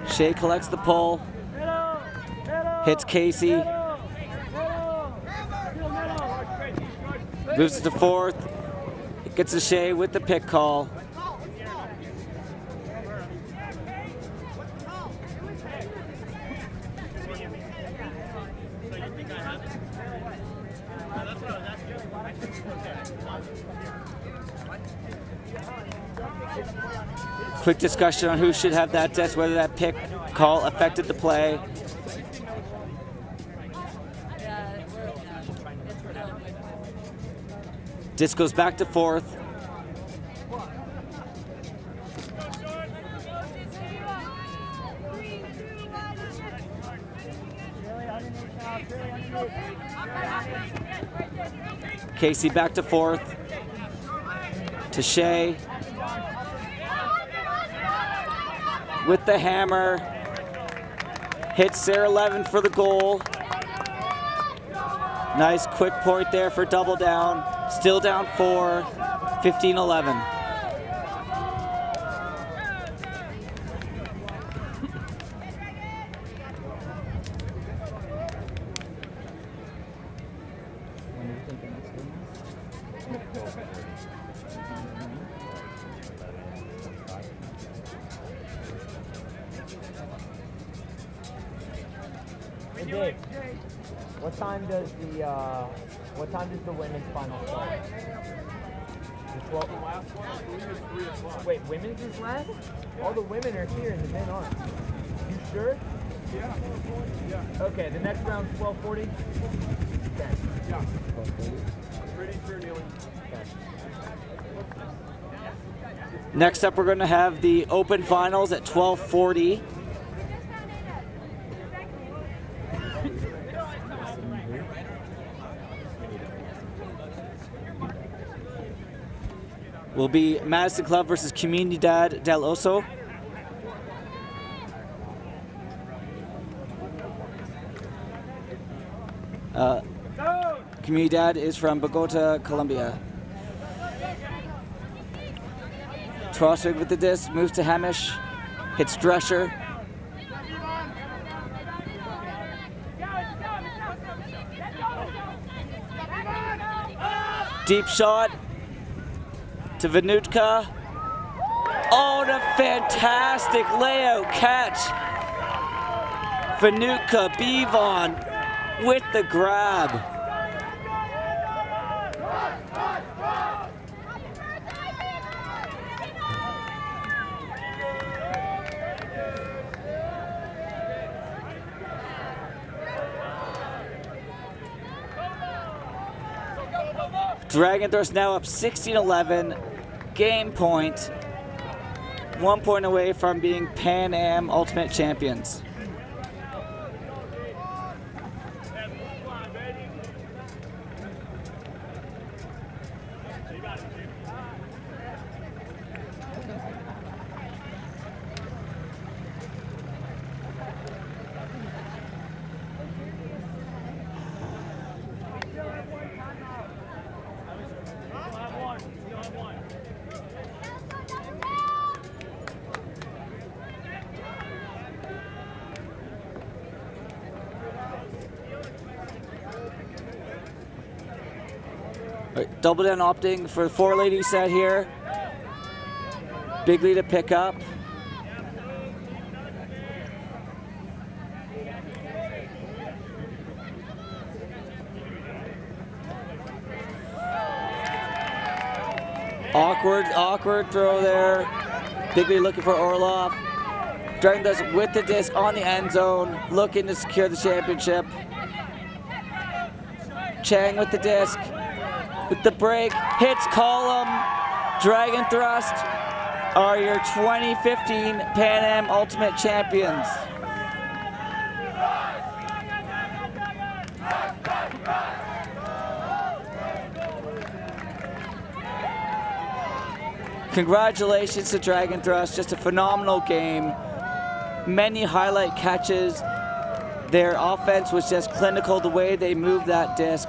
Shea collects the pole, hits Casey, moves it to fourth, gets to Shea with the pick call. Quick discussion on who should have that disc, whether that pick call affected the play. Disc goes back to fourth. Casey back to fourth. To Shea. With the hammer. Hits Sarah Levin for the goal. Nice quick point there for Doubledown. Still down 4, 15-11. Hey Dave, what time does the women's final start? The last one, I believe, is 3 o'clock. Wait, women's is last? All the women are here and the men aren't. You sure? Yeah. Yeah. Okay, the next round's 12:40? Okay. Yeah. Pretty sure, Neely. Okay. Next up, we're going to have the open finals at 12:40. Will be Madison Club versus Comunidad del Oso. Comunidad is from Bogota, Colombia. Trossard with the disc, moves to Hamish, hits Drescher. Deep shot to Vanutka. Oh, and a fantastic layout catch. Vanutka Bivon with the grab. Dragon Thrust now up 16-11. Game point. 1 point away from being Pan Am Ultimate Champions. Doubledown opting for the 4-lady set here. Bigley to pick up. Awkward throw there. Bigley looking for Orloff. Dragon does with the disc on the end zone, looking to secure the championship. Chang with the disc. With the break, hits column. Dragon Thrust are your 2015 Pan Am Ultimate Champions. Congratulations to Dragon Thrust, just a phenomenal game. Many highlight catches. Their offense was just clinical, the way they moved that disc,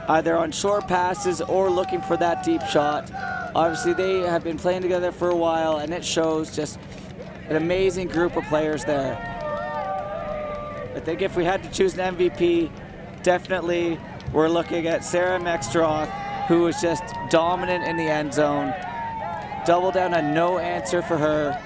either on short passes or looking for that deep shot. Obviously, they have been playing together for a while, and it shows just an amazing group of players there. I think if we had to choose an MVP, definitely we're looking at Sarah Mextroth, who was just dominant in the end zone. Doubledown had no answer for her.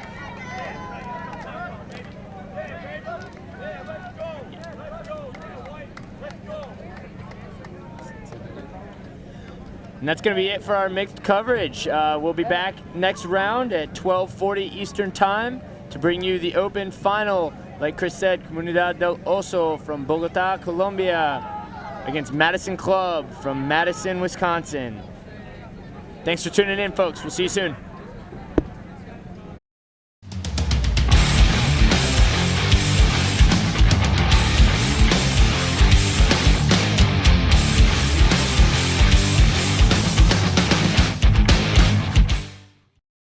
And that's going to be it for our mixed coverage. We'll be back next round at 12:40 Eastern Time to bring you the open final. Like Chris said, Comunidad del Oso from Bogota, Colombia against Madison Club from Madison, Wisconsin. Thanks for tuning in, folks. We'll see you soon.